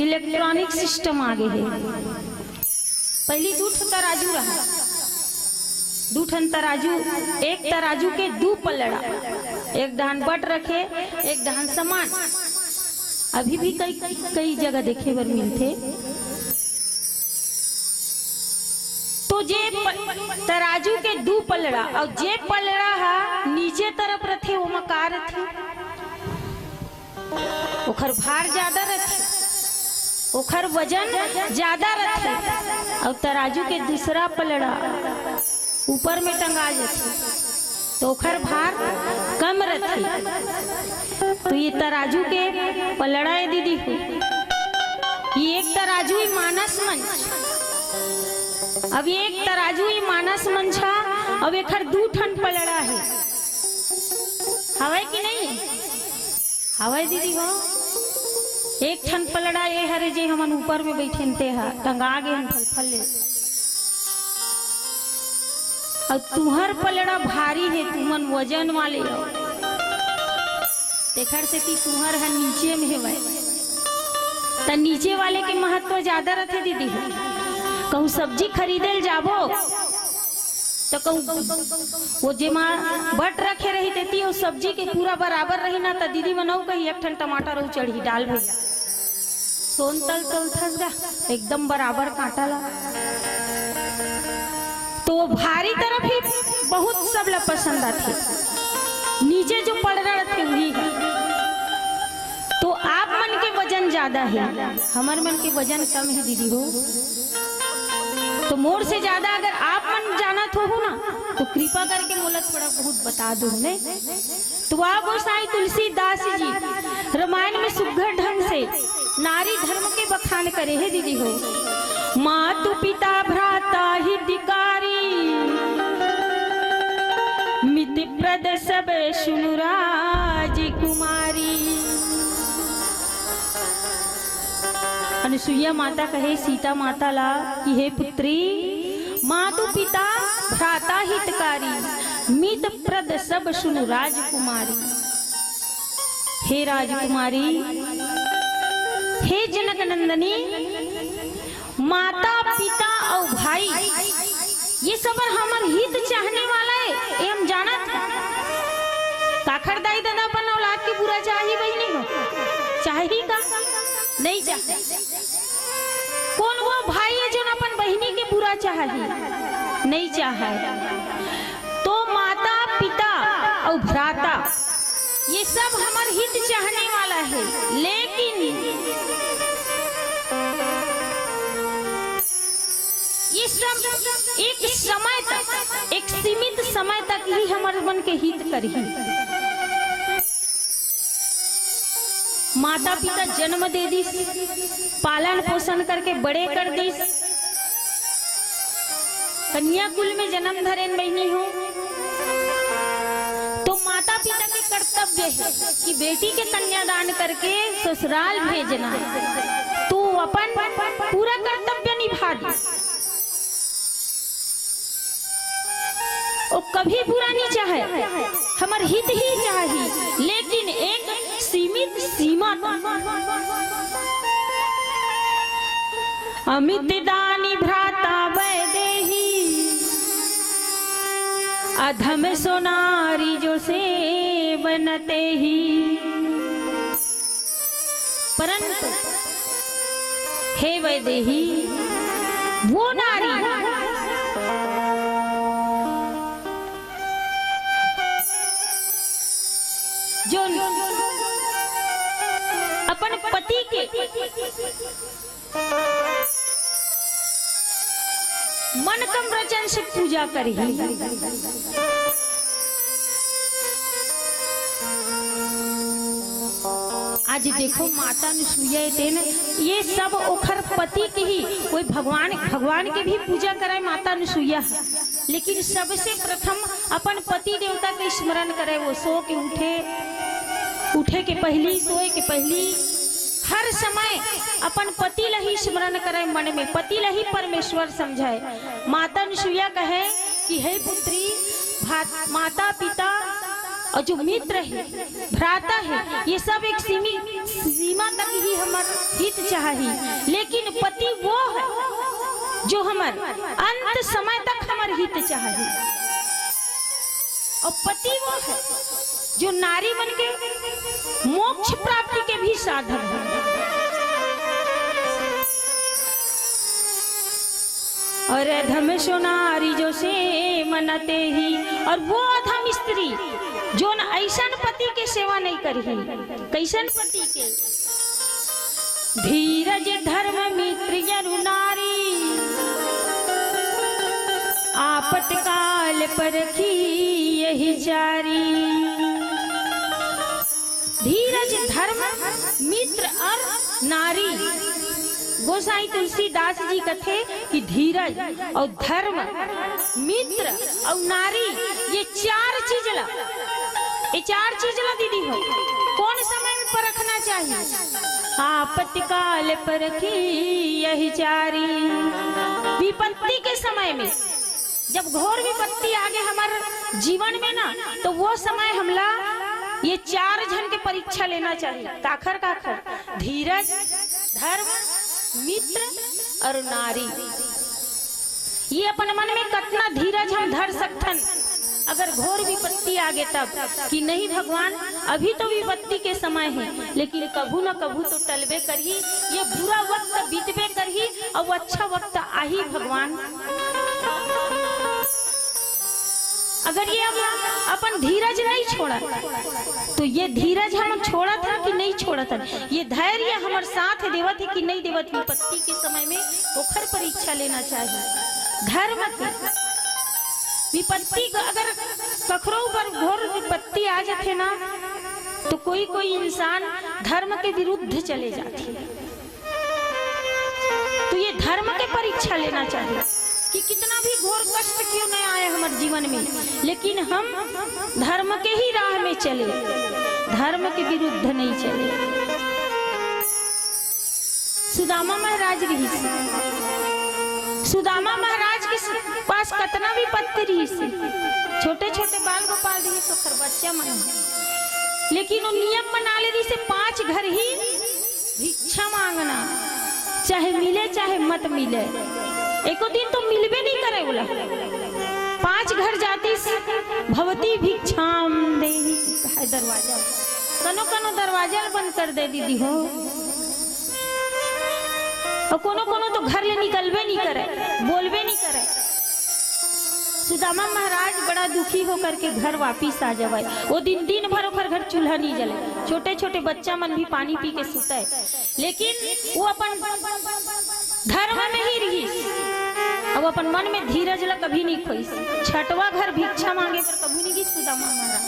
इलेक्ट्रॉनिक सिस्टम आगे है। पहली दू तराजू रहा दू ठन तराजू एक तराजू के दू पलड़ा एक दहन बट रखे एक दहन सामान अभी भी कई जगह देखे बर मिलते। तो जे तराजू के दू पलड़ा और जे पलड़ा है नीचे तरफ रखे वो मकार थे ओखर भार ज्यादा रखे ओखर वजन ज्यादा रखे और तराजू के दूसरा पलड़ा ऊपर में टंगा जाते तो ओखर भार कम रखे। तो ये तराजू के पलड़ा है दीदी हो। ये एक तराजू ही मानस मंच अब एक तराजू ही मानस मंच अब एक दू ठन पलड़ा है हवाई की नहीं हवाई दीदी हो। एक ठन पलड़ा ये हरे जे हमन ऊपर में बैठे ते हा टंगा गे हम फल ले और तुहर पलड़ा भारी है तुमन वजन वाले हो देखर से कि तुहर है नीचे में है त नीचे वाले के महत्व ज्यादा रहते दीदी हो। कहूँ सब्जी खरीदे जाबो तो कहूँ वो जे माँ बट रखे रही देती वो सब्जी के पूरा बराबर रही ना तो दीदी मनाऊ कही एक ठन टमाटर और चढ़ी डाल भैया सोन तल थस गा एकदम बराबर काटा ला तो भारी तरफ ही बहुत सब ला पसंद आते नीचे जो पड़ रहे थे वही है। तो आप मन के वजन ज्यादा है हमारे मन के वजन कम है दीदी हो। तो मोर से ज्यादा अगर आप मन जाना तो हो ना तो कृपा करके मोला थोड़ा बहुत बता दो ने। तो आप गोसाई तुलसीदास जी रामायण में सुघर ढंग से नारी धर्म के बखान करे है दीदी हो। मातु पिता भ्राता हितकारी मिति प्रद सब सुनु राजकुमारी। अनुसुईया माता कहे सीता माता ला कि हे पुत्री मातु पिता भ्राता हितकारी मित प्रद सब सुनु राजकुमारी। हे राजकुमारी हे जनक नंदनी माता पिता और भाई ये सब हमर हित चाहने वाला है ये हम जाना था। काखर दाई दादा अपन औलाद की बुरा चाहिए बहनी हो चाहिए का नहीं चाहे। कौन वो भाई है जो अपन बहनी के बुरा चाहिए नहीं चाहे। तो माता पिता और भ्राता ये सब हमार हित चाहने वाला है लेकिन ये सब एक समय तक एक सीमित समय तक ही हमारे मन के हित करी। माता पिता जन्म दे दी पालन पोषण करके बड़े कर दी कन्या कुल में जन्म धरेन बहनी हो। तो माता पिता के कर्तव्य है कि बेटी के कन्यादान करके ससुराल भेजना तो अपन पूरा कर्तव्य निभा दी। कभी बुरा नहीं चाहे, हमर हित ही चाही, लेकिन एक सीमित सीमा। अमित दानी भ्राता वैदेही, अधम सोनारी जो से बनते ही। परंतु हे वैदेही, वो नारी जो अपन पति के मन कम वचन से पूजा करी। आज देखो माता अनुसुईया तेन ये सब ओखर पति के ही, कोई भगवान के भी पूजा करे माता अनुसुईया, लेकिन सबसे प्रथम अपन पति देवता के स्मरण करे। वो सो के उठे के पहली, सोए के पहली, हर समय अपन पति लही स्मरण करे मन में, पति लही परमेश्वर समझाए। माता अनुसुईया कहे कि हे पुत्री, माता पिता और जो मित्र है, भ्राता है, ये सब एक सीमा तक ही हमार हित चाहिए, लेकिन पति वो है जो हमार अंत समय तक हमार हित चाहिए। और पति वो है जो नारी बन के मोक्ष प्राप्ति के भी साधन है। और अधम सोनारी जो से मनते ही, और वो अधम स्त्री जो न ऐसन पति के सेवा नहीं करी। कैसन पति के? धीरज धर्म मित्र यरु नारी, आपतकाल परखी यही जारी। धीरज धर्म मित्र और नारी, गोसाई तुलसीदास जी कथे कि धीरज और धर्म, मित्र और नारी, ये चार चीज ला दीदी हो कौन समय में परखना चाहिए? आपत्तिकाल परखी यही चारी। विपत्ति के समय में, जब घोर विपत्ति आ गए हमारे जीवन में ना, तो वो समय हमला ये चार जन के परीक्षा लेना चाहिए। काखर धीरज, धर्म, मित्र और नारी। ये अपन मन में कितना धीरज हम धर सकथन अगर घोर विपत्ति आ गए तब, कि नहीं भगवान अभी तो विपत्ति के समय है, लेकिन कभू न कभू तो टलबे करही, ये बुरा वक्त बीतबे करही और अच्छा वक्त आही भगवान। अगर ये अपन धीरज नहीं छोड़ा, तो ये धीरज हम छोड़ा था कि नहीं छोड़ा था, ये धैर्य हमारे साथ देवत है कि नहीं देवत। विपत्ति के समय में ओखर परीक्षा लेना चाहिए। धर्म विपत्ति का अगर कखरों पर घोर विपत्ति आ जाते ना, तो कोई इंसान धर्म के विरुद्ध चले जाते। तो ये धर्म के परीक्षा लेना चाहिए कि कितना भी घोर कष्ट क्यों नहीं आए हमारे जीवन में, लेकिन हम धर्म के ही राह में चले, धर्म के विरुद्ध नहीं चले। सुदामा महाराज रही, सुदामा महाराज के पास कितना भी पत्ती रही, छोटे छोटे बाल गोपाल रही, तो खर बच्चा मन, लेकिन वो नियम बना ले रही से 5 घर ही भिक्षा मांगना, चाहे मिले चाहे मत मिले। एको दिन तो मिलबे नहीं करे बोला। 5 घर जाती भवती भिक्षाम देहि, दरवाजा कनो दरवाजा बंद कर दे दीदी हो, और कोनो तो घर ले निकलबे नहीं करे, बोलबे नहीं करे। सुदामा महाराज बड़ा दुखी होकर के घर वापिस आ जाए। वो दिन भर ओकर घर चूल्हा नहीं जले, छोटे छोटे बच्चा मन भी पानी पी के सुते, लेकिन वो अपन धर्म में ही रही। अब अपन मन में धीरज ला कभी नहीं खोई। 6वां घर भिक्षा मांगे पर कभी नहीं गई सुदामा महाराज।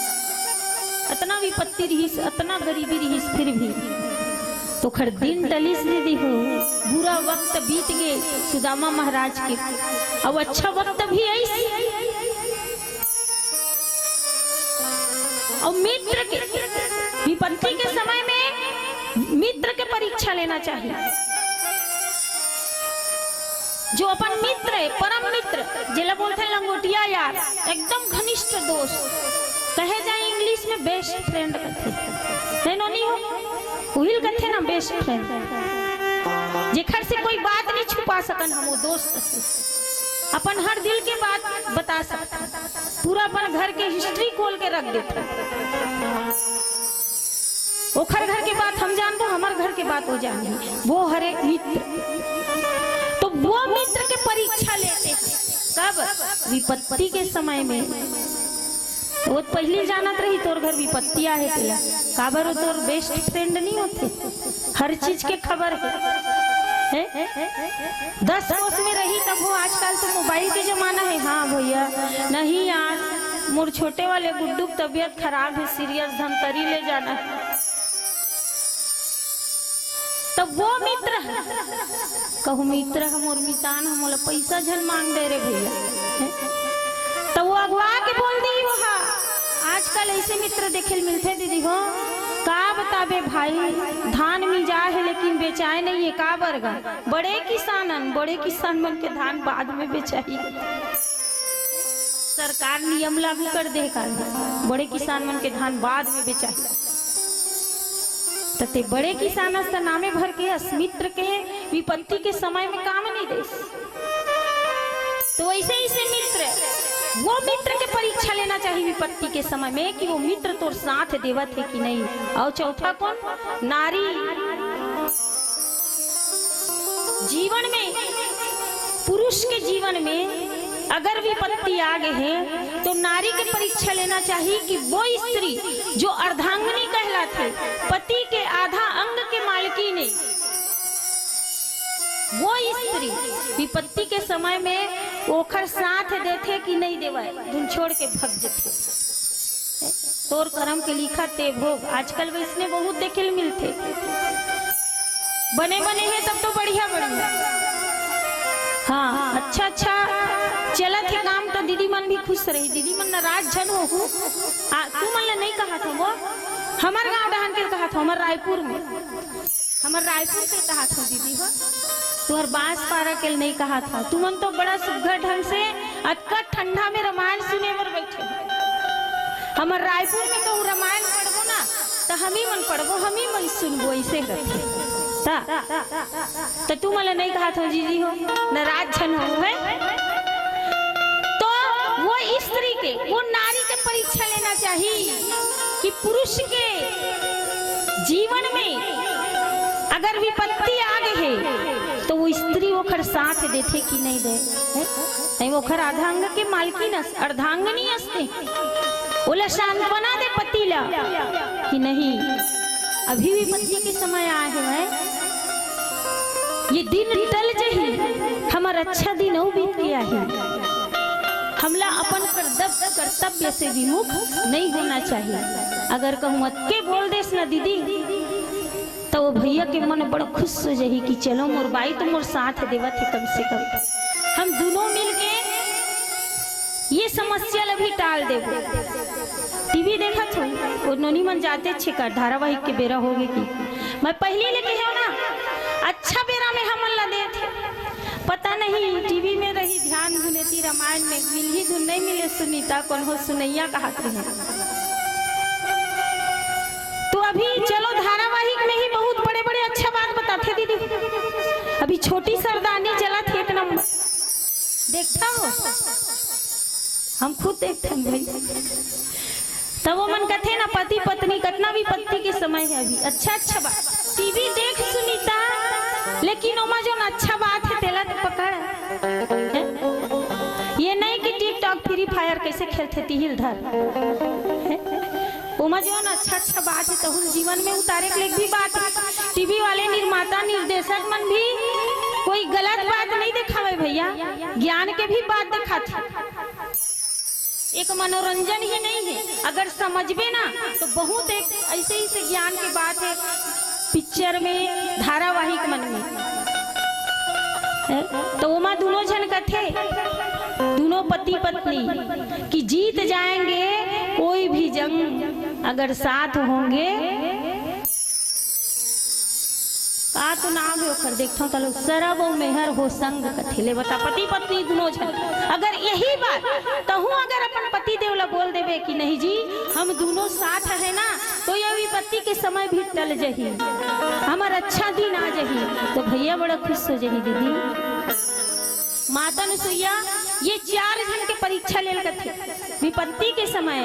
इतना विपत्ति रही, इतना गरीबी रही, फिर भी तो खर दिन दलिस दीदी हो, बुरा वक्त बीत गए सुदामा महाराज के, अब अच्छा वक्त भी ऐसी। और मित्र के विपत्ति के समय में मित्र के परीक्षा लेना चाहिए। जो अपन मित्र है, परम मित्र, जिला बोलते हैं लंगोटिया यार, एकदम घनिष्ठ दोस्त, कहे जाए इंग्लिश में बेस्ट फ्रेंड कथे, नहीं हो उहिल कथे ना बेस्ट फ्रेंड, जेखर से कोई बात नहीं छुपा सकन, हम वो दोस्त से अपन हर दिल के बात बता सकते, पूरा अपन घर के हिस्ट्री खोल के रख देते, ओखर घर के बात हम जान दो, हमारे घर के बात हो जानी, वो हरे मित्र। तो वो मित्र के परीक्षा लेते हैं कब? विपत्ति के समय में। वो पहले जानत रही तोर घर विपत्तिया है तेला, काबर तोर बेस्ट फ्रेंड नहीं होते, हर चीज के खबर है? 10 कोस में रही तब वो, आजकल तो मोबाइल के जमाना है। हाँ भैया नहीं यार, मोर छोटे वाले गुड्डू की तबीयत खराब है, सीरियस, धमतरी ले जाना है, तब वो मित्र है। कहू मित्र हम और मितान हम पैसा झल मांग दे रे भैया, तब वो अगवा के बोल दी वहाँ। आजकल ऐसे मित्र देखे मिलते दीदी हो, का बताबे भाई, धान मिजा है लेकिन बेचाए नहीं है, का बरगा बड़े किसान बन के धान बाद में बेचाई, सरकार नियम लागू कर दे का, बड़े किसान बन के धान बाद में बेचाई, तते बड़े किसान नामे भर के अस्मित्र के विपत्ति के समय में काम नहीं दे। तो ऐसे ही से मित्र, वो मित्र के परीक्षा लेना चाहिए विपत्ति के समय में कि वो मित्र तोर साथ देवत है कि नहीं। और चौथा कौन? नारी। जीवन में, पुरुष के जीवन में अगर विपत्ति आ गए है तो नारी की परीक्षा लेना चाहिए कि वो स्त्री जो अर्धांगिनी कहलाते, पति के आधा अंग के मालकिन है, वो स्त्री विपत्ति के समय में ओखर साथ देते कि नहीं देवाए, धुन छोड़ के भग जाते। तोर कर्म के लिखा ते भोग। आजकल वैसने बहुत देखे मिलते, बने हैं तब तो बढ़िया। हाँ अच्छा चलत है काम तो दीदी मन भी खुश रही, दीदी मन नाराज झन हो। तू मन ने नहीं कहा था, वो हमारे गांव डहान के कहा था, हमारे रायपुर के कहा था दीदी हो, तुहर बांस पारा के नहीं कहा था। तू मन तो बड़ा सुघर ढंग से अटका ठंडा में रामायण सुने पर बैठे। हमारे रायपुर में कहूँ रामायण पढ़बो ना तो हम ही मन पढ़बो, हम ही मन सुनबो, ऐसे रखे। तो तू मला नहीं कहा था जीजी हो, नाराज झन हो है। तो वो स्त्री के, वो नारी के परीक्षा लेना चाहिए कि पुरुष के जीवन में अगर विपत्ति आ गई है तो वो स्त्री वो खर साथ देते कि नहीं दे, नहीं वो खर आधांग के मालकिन अर्धांगनी असते, बोला सांत्वना दे पतिला कि नहीं अभी विपत्ति के समय आए हैं, ये दिन टल जही, हमारा अच्छा दिन हो बीत गया है, हमला अपन कर्तव्य से विमुख नहीं होना चाहिए। अगर कहूँ के बोल देस ना दीदी तो वो भैया के मन बड़ा खुश हो जाही कि चलो मोर बाई तो मोर साथ देवत है, कम से कम हम दोनों मिलके ये समस्या अभी टाल देबो। टीवी देखा था वो नोनी मन जाते छिका धारावाहिक के बेरा हो गई कि मैं पहले लेके हो ना, अच्छा बेरा में हम ला दे थे, पता नहीं टीवी में रही ध्यान गुनेती रामायण में मिल ही धुन नहीं मिले, सुनीता कौन हो सुनैया कहा है। तो अभी चलो धारावाहिक में ही बहुत बड़े बड़े अच्छा बात बताते दीदी, अभी छोटी सरदारनी चला थे एक नंबर, देखता हो हम खुद देखते हैं भाई। तब वो मन कहते ना पति पत्नी कतना विपत्ति के समय है अभी, अच्छा बात टीवी देख सुनीता, लेकिन ओमा जो अच्छा बात है तेला तो पकड़ है? ये नहीं कि टिकटॉक फ्री फायर कैसे खेलते तिहिल धर, ओमा जो अच्छा बात है तो जीवन में उतारे के लिए भी बात है। टीवी वाले निर्माता निर्देशक मन भी कोई गलत बात नहीं दिखावे भैया, ज्ञान के भी बात दिखाते, एक मनोरंजन ही नहीं है। अगर समझबे ना तो बहुत एक ऐसे ही से ज्ञान की बात है पिक्चर में, धारावाहिक मन में। तो वो माँ दोनों जन कथे, दोनों पति पत्नी कि जीत जाएंगे कोई भी जंग अगर साथ होंगे। का तो नाम है ओकर देखता तलो सरब और मेहर हो संग कथिले बता पति पत्नी दोनों जन अगर यही बात तहु अगर अपन पति देव ला बोल देवे कि नहीं जी हम दोनों साथ है ना तो ये विपत्ति के समय भी टल जही हमार अच्छा दिन आ जही तो भैया बड़ा खुश हो जही दीदी। माता अनुसुईया ये 4 जन के परीक्षा लेल थे विपत्ति के समय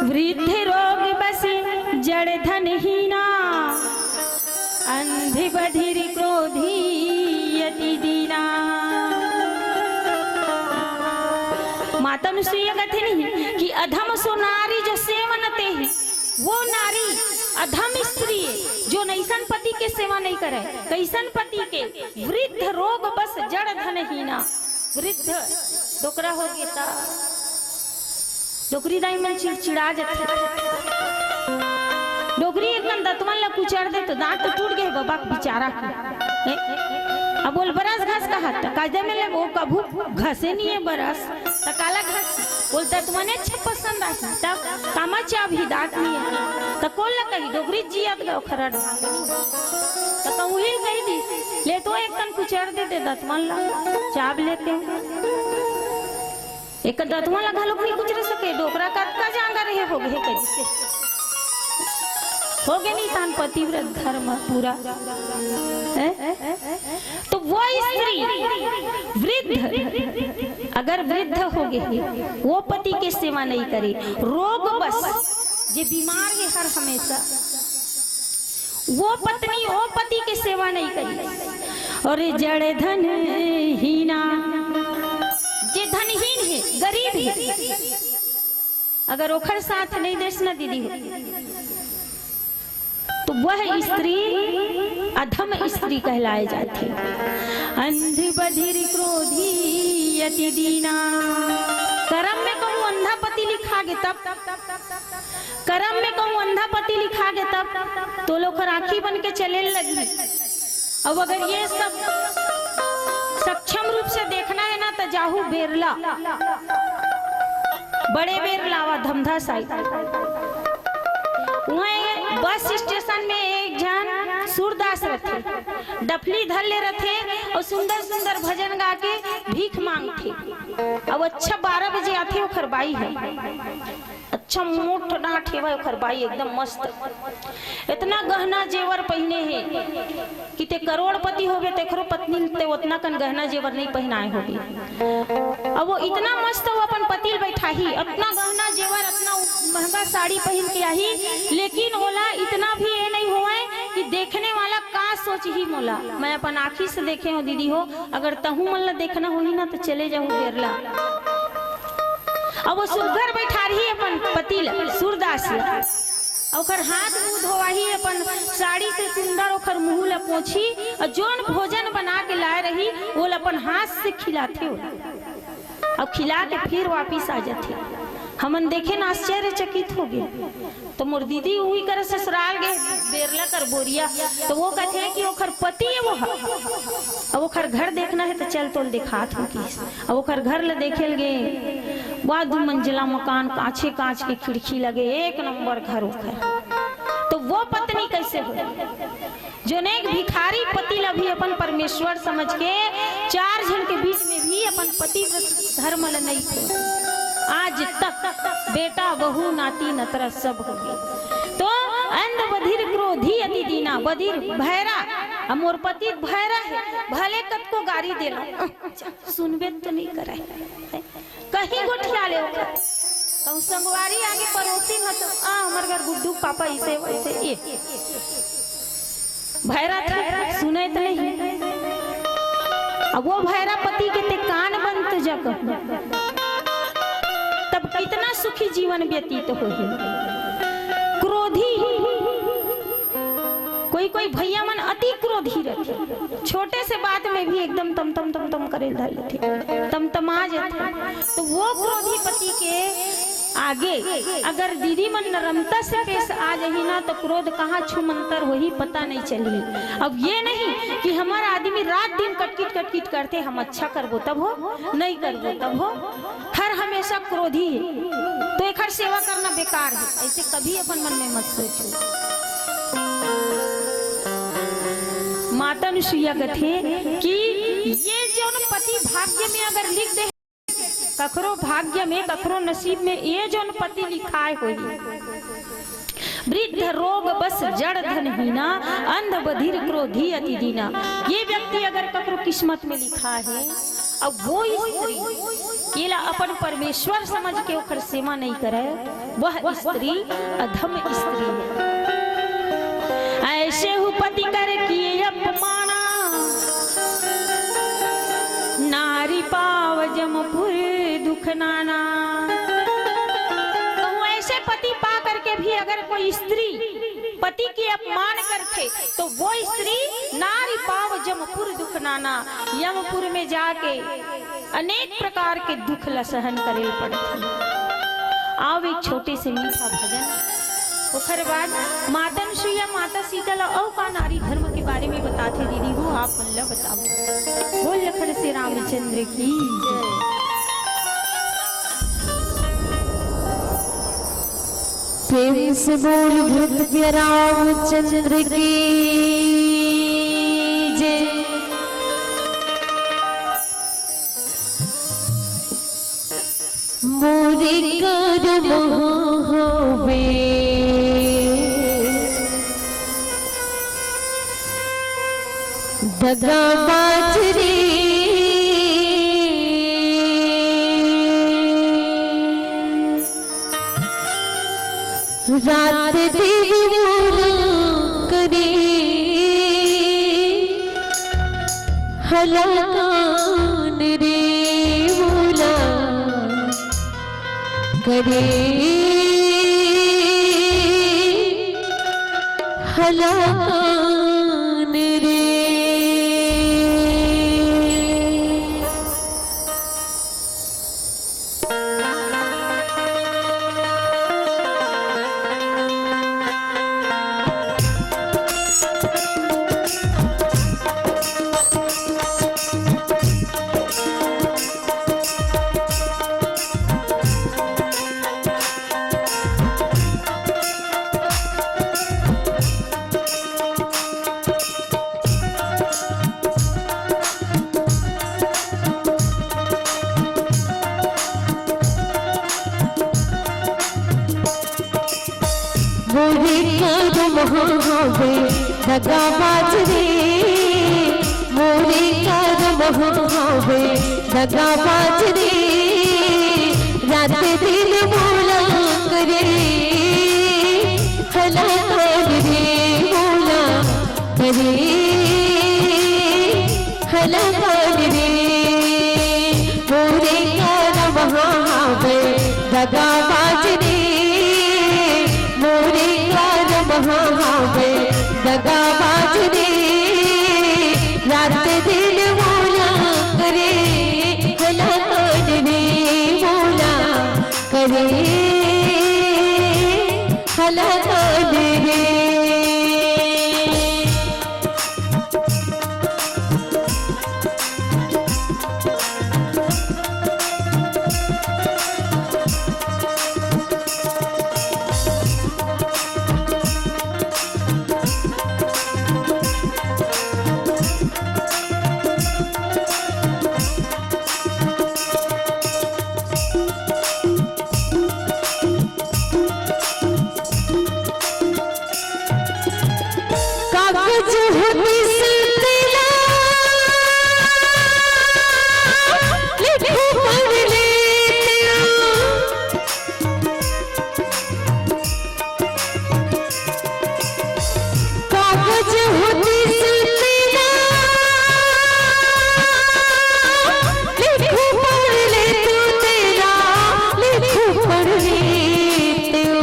वृद्ध रोग बसी जड़ धन हीना अंधि बधिर क्रोधी यति दीना। माता अनुसुईया कहते नहीं कि अधम सो नारी जो सेवनते ही वो नारी अधम स्त्री जो नैसन पति के सेवा नहीं करे कैसन पति के वृद्ध रोग बस जड़ धन हीना वृद्ध डोकरा हो गया डोकरी दाई में चिड़चिड़ा जाते डोकरी एकदम दतवन ला कुचर दे तो दांत तो टूट गए बाबा बेचारा अब बोल बरस घास का हाथ काजे में ले वो कभू घसे नहीं है बरस तो काला घास बोल दतवने अच्छा पसंद आ तब कामा चाब ही दांत नहीं है तो कौन लगा कही डोकरी जियत गयो खरड़ तो कहूँ कही दी ले तो एक तन कुचर दे दतवन ला चाब लेते एक दतवन लगा लोग नहीं कुचर सके डोकरा का जांगा रहे हो गए कैसे हो गए नहीं तान पतिव्रत धर्म पूरा तो वो स्त्री वृद्ध अगर वृद्ध हो गई वो पति के सेवा नहीं करे रोग बस जे बीमार है हर हमेशा वो पत्नी वो पति के सेवा नहीं करी और जड़ धन हीना जे धनहीन है गरीब है अगर ओखर साथ नहीं देश न दीदी तो वह स्त्री अधम स्त्री कहलाए जाती अंध बधिर क्रोधी यति दीना। करम में कहूँ अंधा पति लिखा गे तब करम में कहूँ अंधा पति लिखा गे तब तो लोग राखी बन के चले लगी। अब अगर ये सब सक्षम रूप से देखना है ना तो जाहू बेरला बड़े बेरलावा धमधा साई वहाँ बस स्टेशन में एक जन सूरदास रखे डफली धर ले रखे और सुंदर सुंदर भजन गा के भीख मांगते। अब अच्छा 12 बजे आते हो खरबाई है अच्छा मोट डांट है खरबाई एकदम मस्त इतना गहना जेवर पहने हैं कि ते करोड़पति हो गए तेखरो पत्नी ते उतना कन गहना जेवर नहीं पहनाए होगी। अब वो इतना मस्त वो अपन पति बैठा ही इतना गहना जेवर इतना महंगा साड़ी पहन के आई लेकिन ओला इतना भी ये नहीं हुआ है कि देखने वाला का सोच ही मोला मैं अपन आँखी से देखे हो दीदी हो अगर तहु मन ला देखना होगी ना तो चले जाऊँ बेरला। अब वो सुघर बैठा रही अपन पति सूरदास ओकर हाथ मुंह धोवाही अपन साड़ी से सुंदर ओकर मुंह ला पोछी और जोन भोजन बना के लाए रही वो अपन हाथ से खिलाते हो अब खिला के फिर वापिस आ जाते। हमन देखे ना आश्चर्यचकित हो गए तो मोर दीदी वही कर ससुराल गए बेरला कर बोरिया तो वो कहते हैं कि ओखर पति है वो अब ओखर घर देखना है तो चल तोल दिखात हो कि अब ओखर घर ला देखे गए वहाँ 2 मंजिला मकान कांचे कांच के खिड़की लगे 1 नंबर घर ओखर तो वो पत्नी कैसे हो जो ने एक भिखारी पति ला भी अपन परमेश्वर समझ के 4 जन के बीच में भी अपन पति धर्म ला नहीं थे आज तक बेटा बहू नाती नतरा सब हो गए। तो अंध बधिर क्रोधी अति दीना बधिर भैरा अमोर पति भैरा है भले कत को गाड़ी दे सुनबे तो नहीं करे कहीं गोठिया ले तो संगवारी आगे पड़ोसी न तो हमार घर गुड्डू पापा इसे वैसे ये भैरा था सुने तो नहीं। अब वो भैरा पति के ते कान बंद तो जगह तब कितना सुखी जीवन व्यतीत हो क्रोधी कोई कोई भैया मन अति क्रोधी रहते छोटे से बात में भी एकदम तम तम तम तम करे थे तम तमा जाते। तो वो क्रोधी पति के आगे अगर दीदी मन नरमता से पेश आ जाही ना तो क्रोध कहाँ छुमंतर वही पता नहीं चली। अब ये नहीं कि हमारा आदमी रात दिन कटकिट करते हम अच्छा करबो तब हो नहीं करबो तब हो हर हमेशा क्रोधी है तो एक हर सेवा करना बेकार है ऐसे कभी अपन मन में मत सोचो। माता अनुसुईया कथे कि ये जो पति भाग्य में अगर लिख दे, कखरो भाग्य में कखरो नसीब में ये जो पति लिखाए हुई, वृद्ध रोग बस जड़ धन हीना, अंध बधिर क्रोधी अति दीना। ये व्यक्ति अगर कखरो किस्मत में लिखा है, अब वो स्त्री केला अपन परमेश्वर समझ के ओकर सेवा नहीं करे, वह स्त्री अधम स्त्री है। ऐसे हु पति कर किए अपमाना, नारी पाव जमपुर दुख नाना। तो ऐसे पति पा करके भी अगर कोई स्त्री पति के अपमान करते तो वो स्त्री नारी पाव जमपुर दुख नाना, यमपुर में जाके अनेक प्रकार के दुख ला सहन करे पड़ती। आओ एक छोटे से मीठा भजन, उसके बाद माता अनुसुईया माता सीता ला और का नारी धर्म के बारे में बताते दीदी हो, आप मल्ला बताओ। बोल लखन से रामचंद्र की जय। प्रेम से बोल भक्त रामचंद्र की जय। मोरे कर मोहबे दगाबाज रे, रात दिन मोला करे हलाकान रे, मोला करे हलाकान रे। मोरे कर मोहबे दगाबाज रे, मोरे कर मोहबे दगाबाज रे, रात दिन मोला करे हलाकान रे, मोला करे हलाकान रे। मोरे कर मोहबे दगाबाज रे, मोरे कर मोहबे दगाबाज रे, रात दिन मोला करे हलाकान रे, मोला करे हलाकान रे। कागज होती से तेरा लिखो पढ़ लेते हो, कागज होती से तेरा लिखो पढ़ लेते हो, तेरा लिखो पढ़ लेते हो।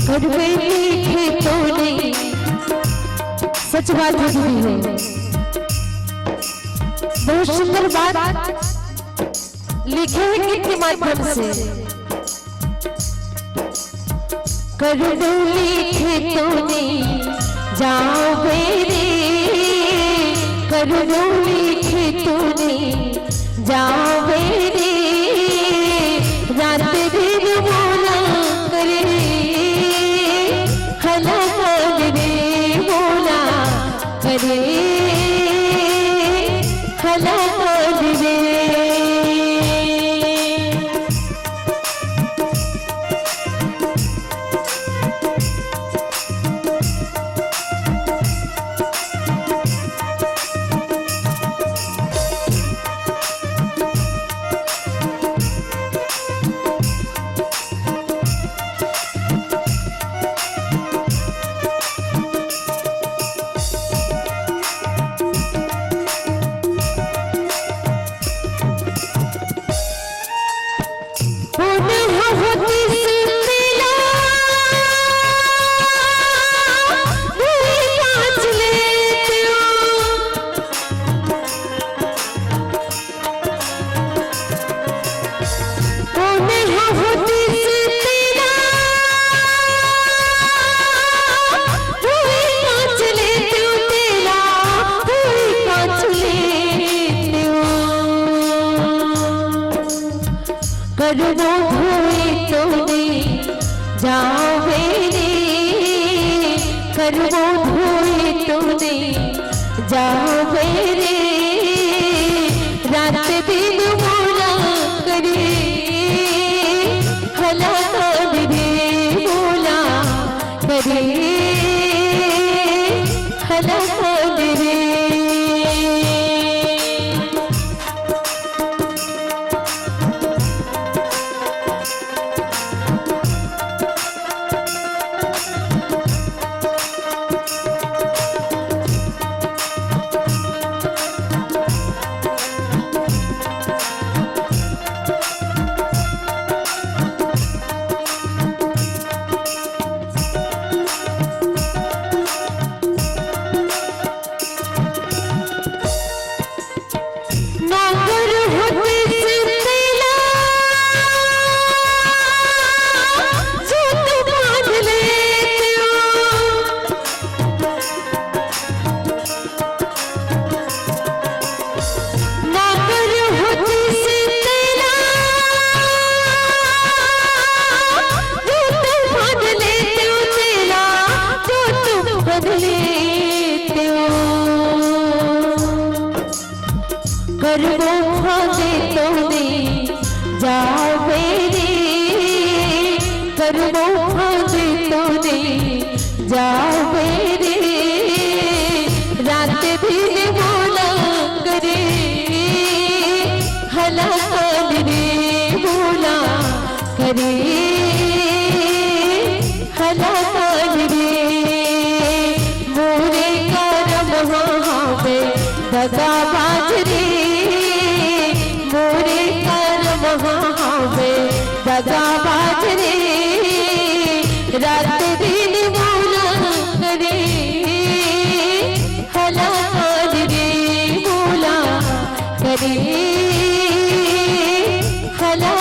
घर में लिखे तो नहीं, सच बात है बहुत सुंदर बात लिखे हैं गीत के माध्यम से। कर दो लिखे तो नहीं जाओ मेरे, कर दो लिखे तो नहीं जाओ मेरे, रात दिन मोला करे हलाकान रे, मोला करे हला रे। करवो धोए तोने जावे रे, करवो धोए तोने जावे रे। रात दिन मोला करे हला रे, मोला करे हला रे। करवो भागे तोने जावे रे, करवो भागे तोने जावे रे। रात दिन मोला करे हला रे, मोला करे हला रे। मोरे करम हावे दगाबाज रे, मोरे कर्म हावे दगाबाज रे। रात दिन मोला करे हला रे, मोला करे हला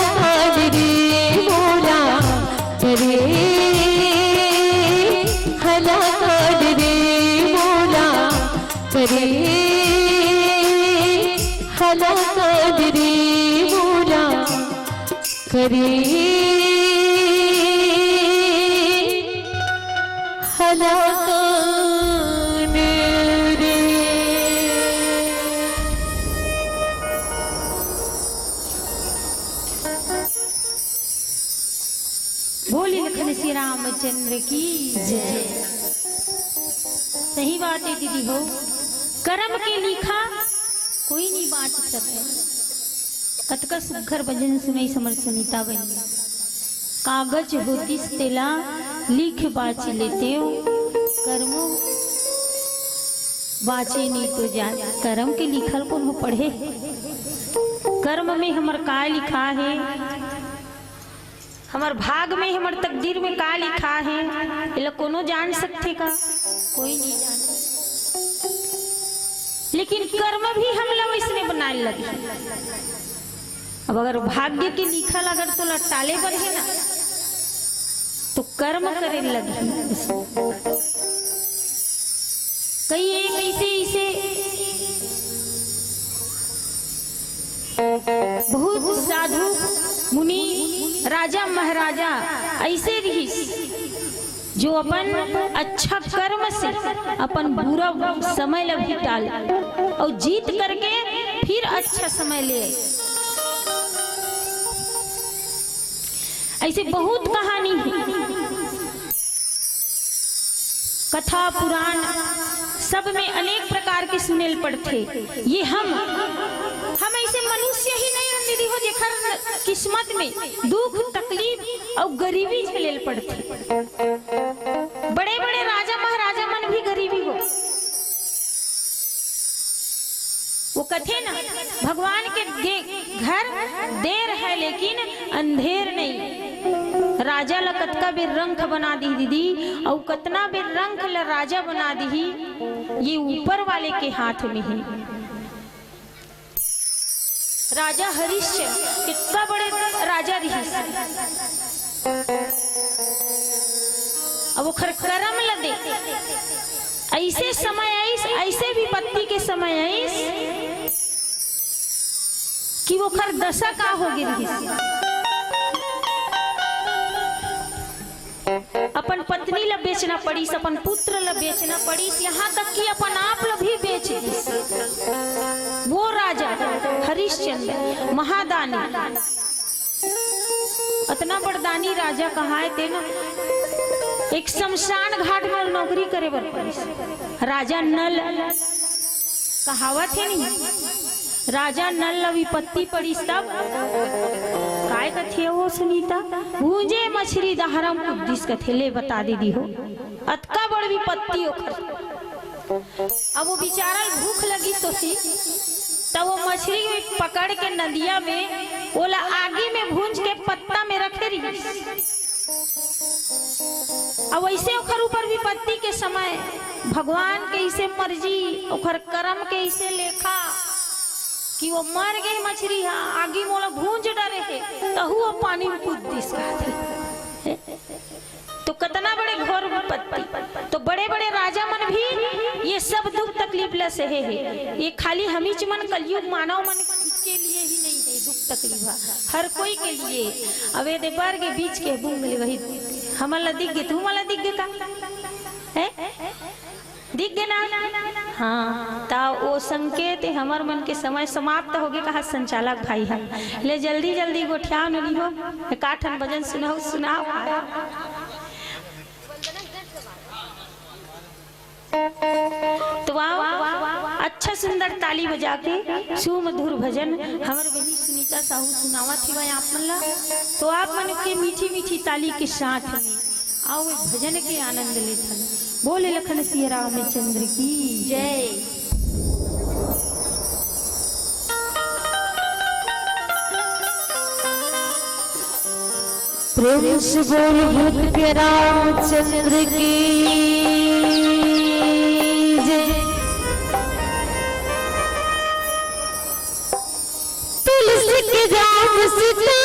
रे, मोला करे हला रे, मोला करे हला रे, मोला करे हला रे। बोली लखन श्री रामचंद्र की जय। सही बात है दीदी हो, कर्म के लिखा कोई नहीं बाँट सके। कतका सुघर भजन सुनई समर सुनीता बनी। कागज होतिस तेला लिख बाँच लेते हो, कर्मों बाँचे नहीं तो जान। कर्म के लिखल कौन हो पढ़े, कर्म में हमर का लिखा है, हमार भाग में हमार तकदीर में का लिखा है, ये कोनो जान सकते का, कोई नहीं जान। लेकिन कर्म भी हम लोग इसने बनाए लगे। अब अगर भाग्य के लिखल अगर तो लटाले पर है ना, तो कर्म करे लगे। कई एक ऐसे बहुत साधु मुनि राजा महाराजा ऐसे रही जो अपन अच्छा कर्म से अपन बुरा समय ला भी टाल और जीत करके फिर अच्छा समय ले आए। ऐसे बहुत कहानी है, कथा पुराण सब में अनेक प्रकार के सुनेल पड़ते। ये हम ऐसे मनुष्य ही नहीं हम दीदी हो जेखर किस्मत में दुख तकलीफ और गरीबी झेलेल पड़ते। बड़े बड़े राजा महाराजा मन भी गरीबी हो। वो कथे ना भगवान के घर देर है लेकिन अंधेर नहीं। राजा ला कतका बेर रंख बना दी दीदी और कतना बेर रंख ला राजा बना दी, ये ऊपर वाले के हाथ में है। राजा हरिश्चंद्र कितना बड़े राजा रही, अब वो कर्म लदे ऐसे समय आईस, ऐसे विपत्ति के समय आईस कि वो खर दशा का हो गिरी। अपन पत्नी ला बेचना पड़ी, अपन पुत्र ला बेचना पड़ी, यहाँ तक कि अपन आप ला भी बेच दी। वो राजा हरिश्चंद्र महादानी, इतना बड़दानी राजा कहाँ थे ना, एक शमशान घाट में नौकरी करे बर पड़ी। राजा नल कहावत है नहीं, राजा नल विपत्ति पड़ी तब काय कथे वो सुनीता भूंजे मछली दहरम उद्दिश कथे ले बता दीदी हो अतका बड़ विपत्ति ओखर। अब वो बेचारा भूख लगी सोची तब वो मछली पकड़ के नदिया में ओला आगे में भूंज के पत्ता में रखे रही। अब वैसे ओखर ऊपर विपत्ति के समय भगवान के इसे मर्जी ओखर कर्म के इसे लेखा कि वो मर गई मछली, हाँ आगे मोला भूंज डरे है तो वो पानी में कूद दिस तो कितना बड़े घोर विपत्ति। तो बड़े बड़े राजा मन भी ये सब दुख तकलीफ ला सहे है। ये खाली हमीच मन कलयुग मानव मन के लिए ही नहीं है दुख तकलीफ, हर कोई के लिए। अब ये देवर के बीच के बूंद वही हमारा दिख गए, तुम्हारा दिख गए का है दिख गए ना। हाँ ता वो संकेत हमार मन के समय समाप्त हो गए। कहा संचालक भाई है ले जल्दी जल्दी गोठिया न ली हो, काठन भजन सुनाओ सुनाओ। तो अच्छा सुंदर ताली बजा के सुमधुर भजन हमारे बहनी सुनीता साहू सुनावा थी वह आप मन ला। तो आप मन के मीठी मीठी ताली के साथ में आओ भजन के आनंद लेते। बोले लखन सिया रामचंद्र की जय। प्रेम से बोल भूत के रामचंद्र की जय। तुलसी के राम सीता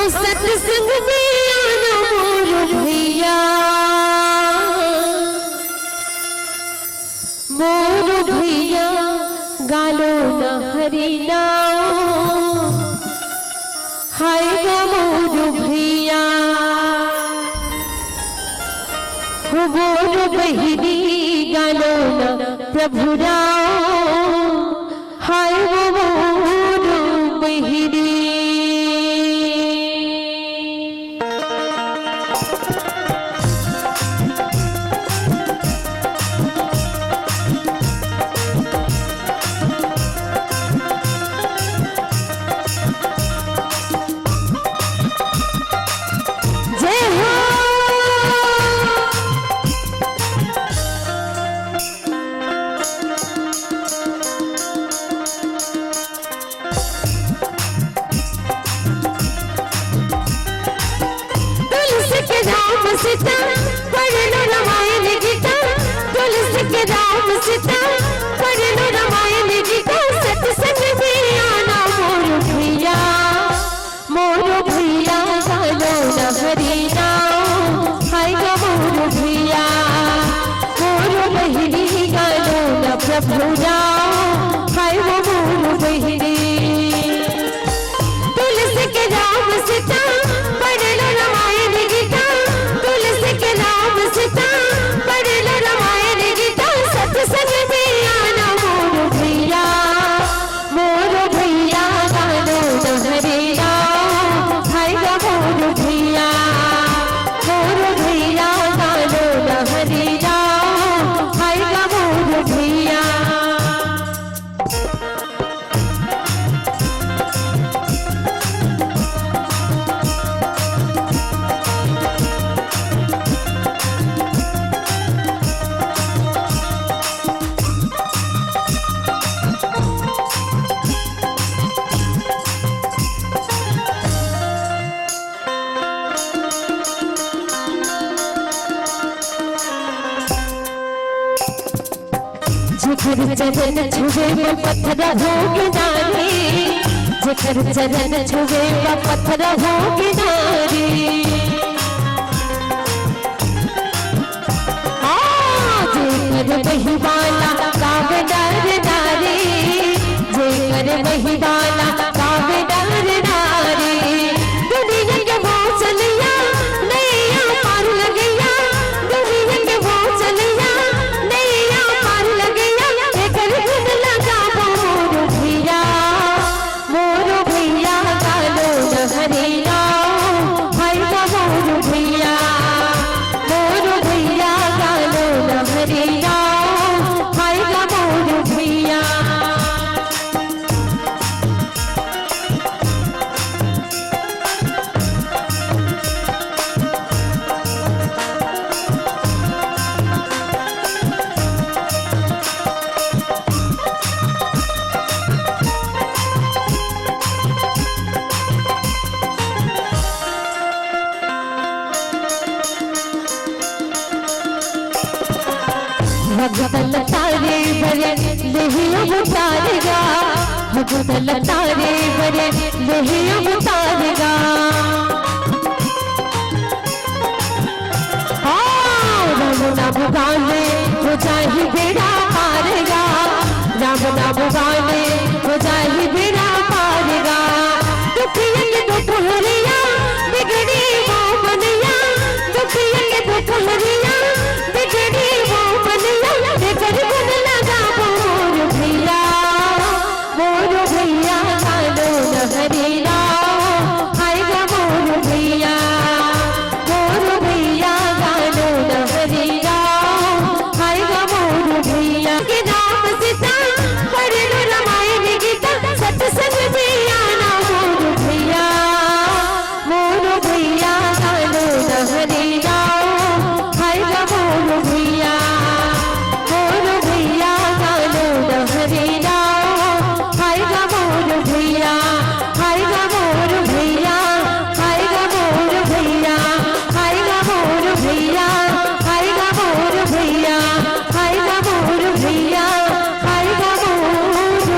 सत्संग में आना मोर भैया, मोर भैया गालो न हरि नाम, हाय गो मोर भैया हो मोर बहिनी गालो न प्रभु राम, हाय गो मोर बहिनी। सीता पढ़नो रामायण गीता, तुलसी के राम सीता पढ़नो रामायण गीता, सत्संग में आना मोर भैया, मोर भैया गालो न हरि नाम, हाय गो मोर भैया मोर बहिनी गालो न भूरा हाय वो मोर बहिनी तुलसी के राम सीता पढ़लो रामायण गीता तुलसी के राम सीता पढ़लो रामायण गीता सत्संग में आना मोर भैया गालो न हरे राम हाय गा मोर भैया गालो न हरे राम हाय गा मोर भैया। जेकर चरण छुवे वो पत्थर हो किनारे जेकर चरण छुवे वो पत्थर हो किनारे जेकर वही वाला काव डर नारे जेकर वही वाला काव डर नारे दुनिया के वो चलिया नैया पार लगैया दुनिया के वो चलिया नैया पार लगैया गालो न हरे राम हाय गा मोर भैया गालो न हरे राम हाय गा मोर भैया। भगतल तारे बरे लेहियो उतारेगा भगतल तारे बरे लेहियो उतारेगा राम नाम गाने हो जाहि बेड़ा पारेगा राम नाम गाने हो जाहि बेड़ा पारेगा दुखिया के दुख हरिया बिगड़ी वो बनिया दुखिया के दुख हरिया बिगड़ी वो बनिया बेकर बन लगा मोर भैया गालो न हरे राम हाय गा मोर भैया गालो न हरे राम हाय गा मोर भैया के नाम सीता पढ़लो रामायण गीता सत्संग में आना मोर भैया गालो न हरे राम हाय गा मोर भैया गालो न हरे राम हाय गा मोर भैया हाय गा मोर भैया हाय गा मोर भैया हाय गा मोर भैया हाय गा मोर भैया हाय गा मोर भैया हाय गा मोर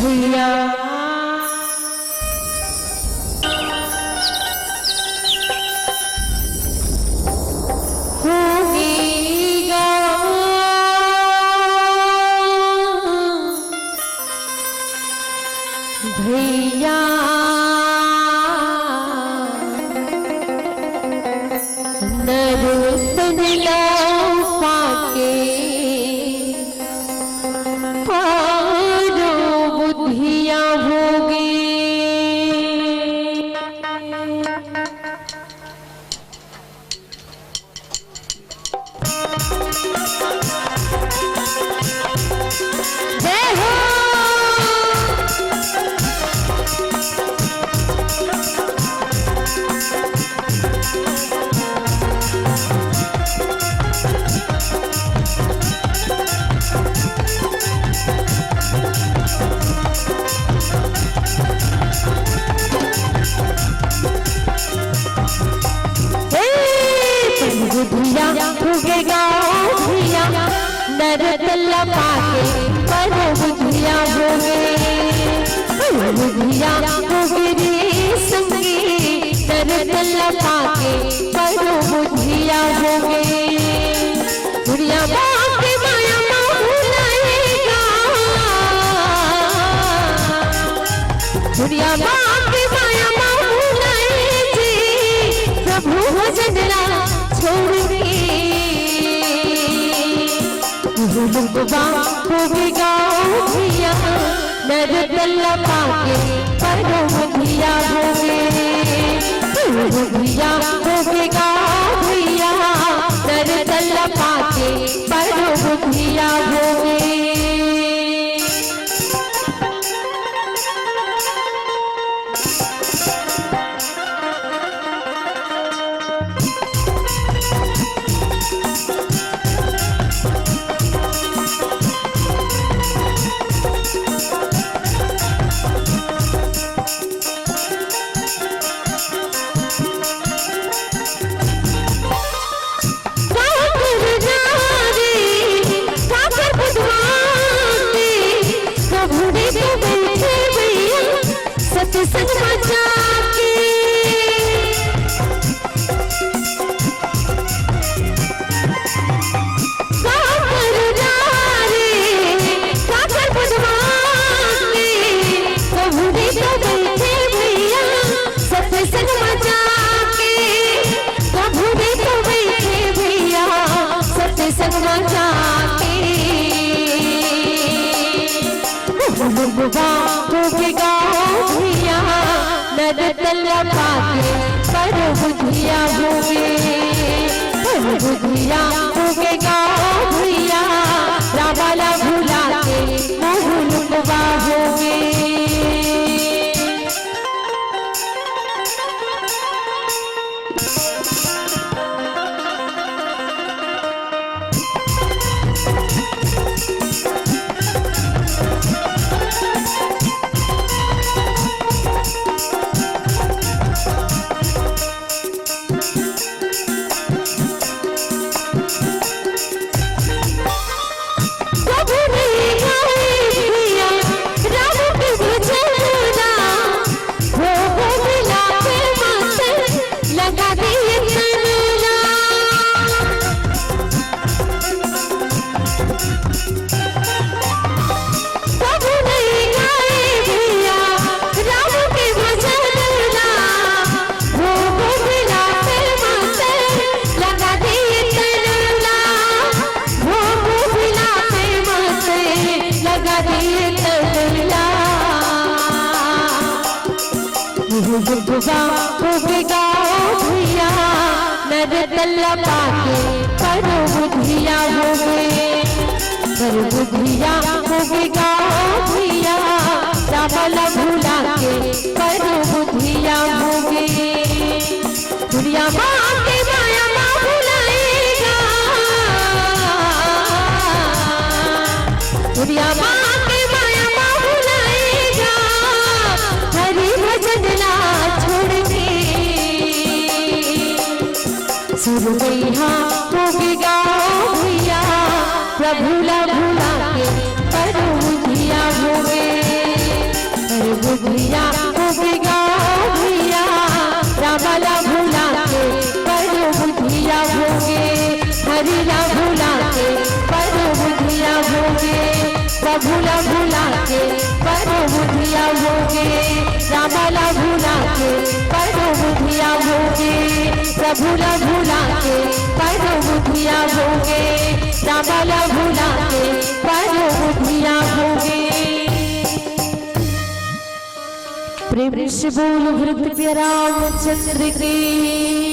भैया। भैया नरोतन लाओ पाके पारो बुद्धिया होगी जय हो बुद्धिया उगेगा बुद्धिया नरतल्ला पाके पर बुद्धिया होगे बुद्धिया उगेगी संगी नरतल्ला पाके पर बुद्धिया होगे बुढ़िया बाके माया भुलाए रुकवा होगी गाँव भैया नर तल्ला पाके परो बुधिया होगे बुधिया होगे गाँव भैया नर तल्ला पाके परो बुधिया होगे। नर तल्ला पाके पर बुधिया होगे बुधिया होगे गाँव भैया रावाला भुला के मोह लुकवा होगे। भैया नर तल्ला पाके पर बुधिया होगे बुधिया होगे गाँव भैया रावाला भुला के पर बुधिया होगे। दुनिया माँ के माया माँ भुलाएगा दुनिया माँ के माया माँ भुलाएगा हरि भजन ना छोड़ के सुरमैया होगी गाँव भैया प्रभुला भुला के पर बुधिया होगे बुधिया होगी गाँव भैया रावाला भुला के पर बुधिया होगे हरिला भुला के पर बुधिया होगे प्रभुला भुला के पर बुधिया होगे रावाला भुला के पर बुधिया होगे प्रभुला भुला के पर बुधिया होगे रावाला भुला के पर बुधिया होगे। प्रेम से बोल वृद्ध प्यारा रामचंद्र की।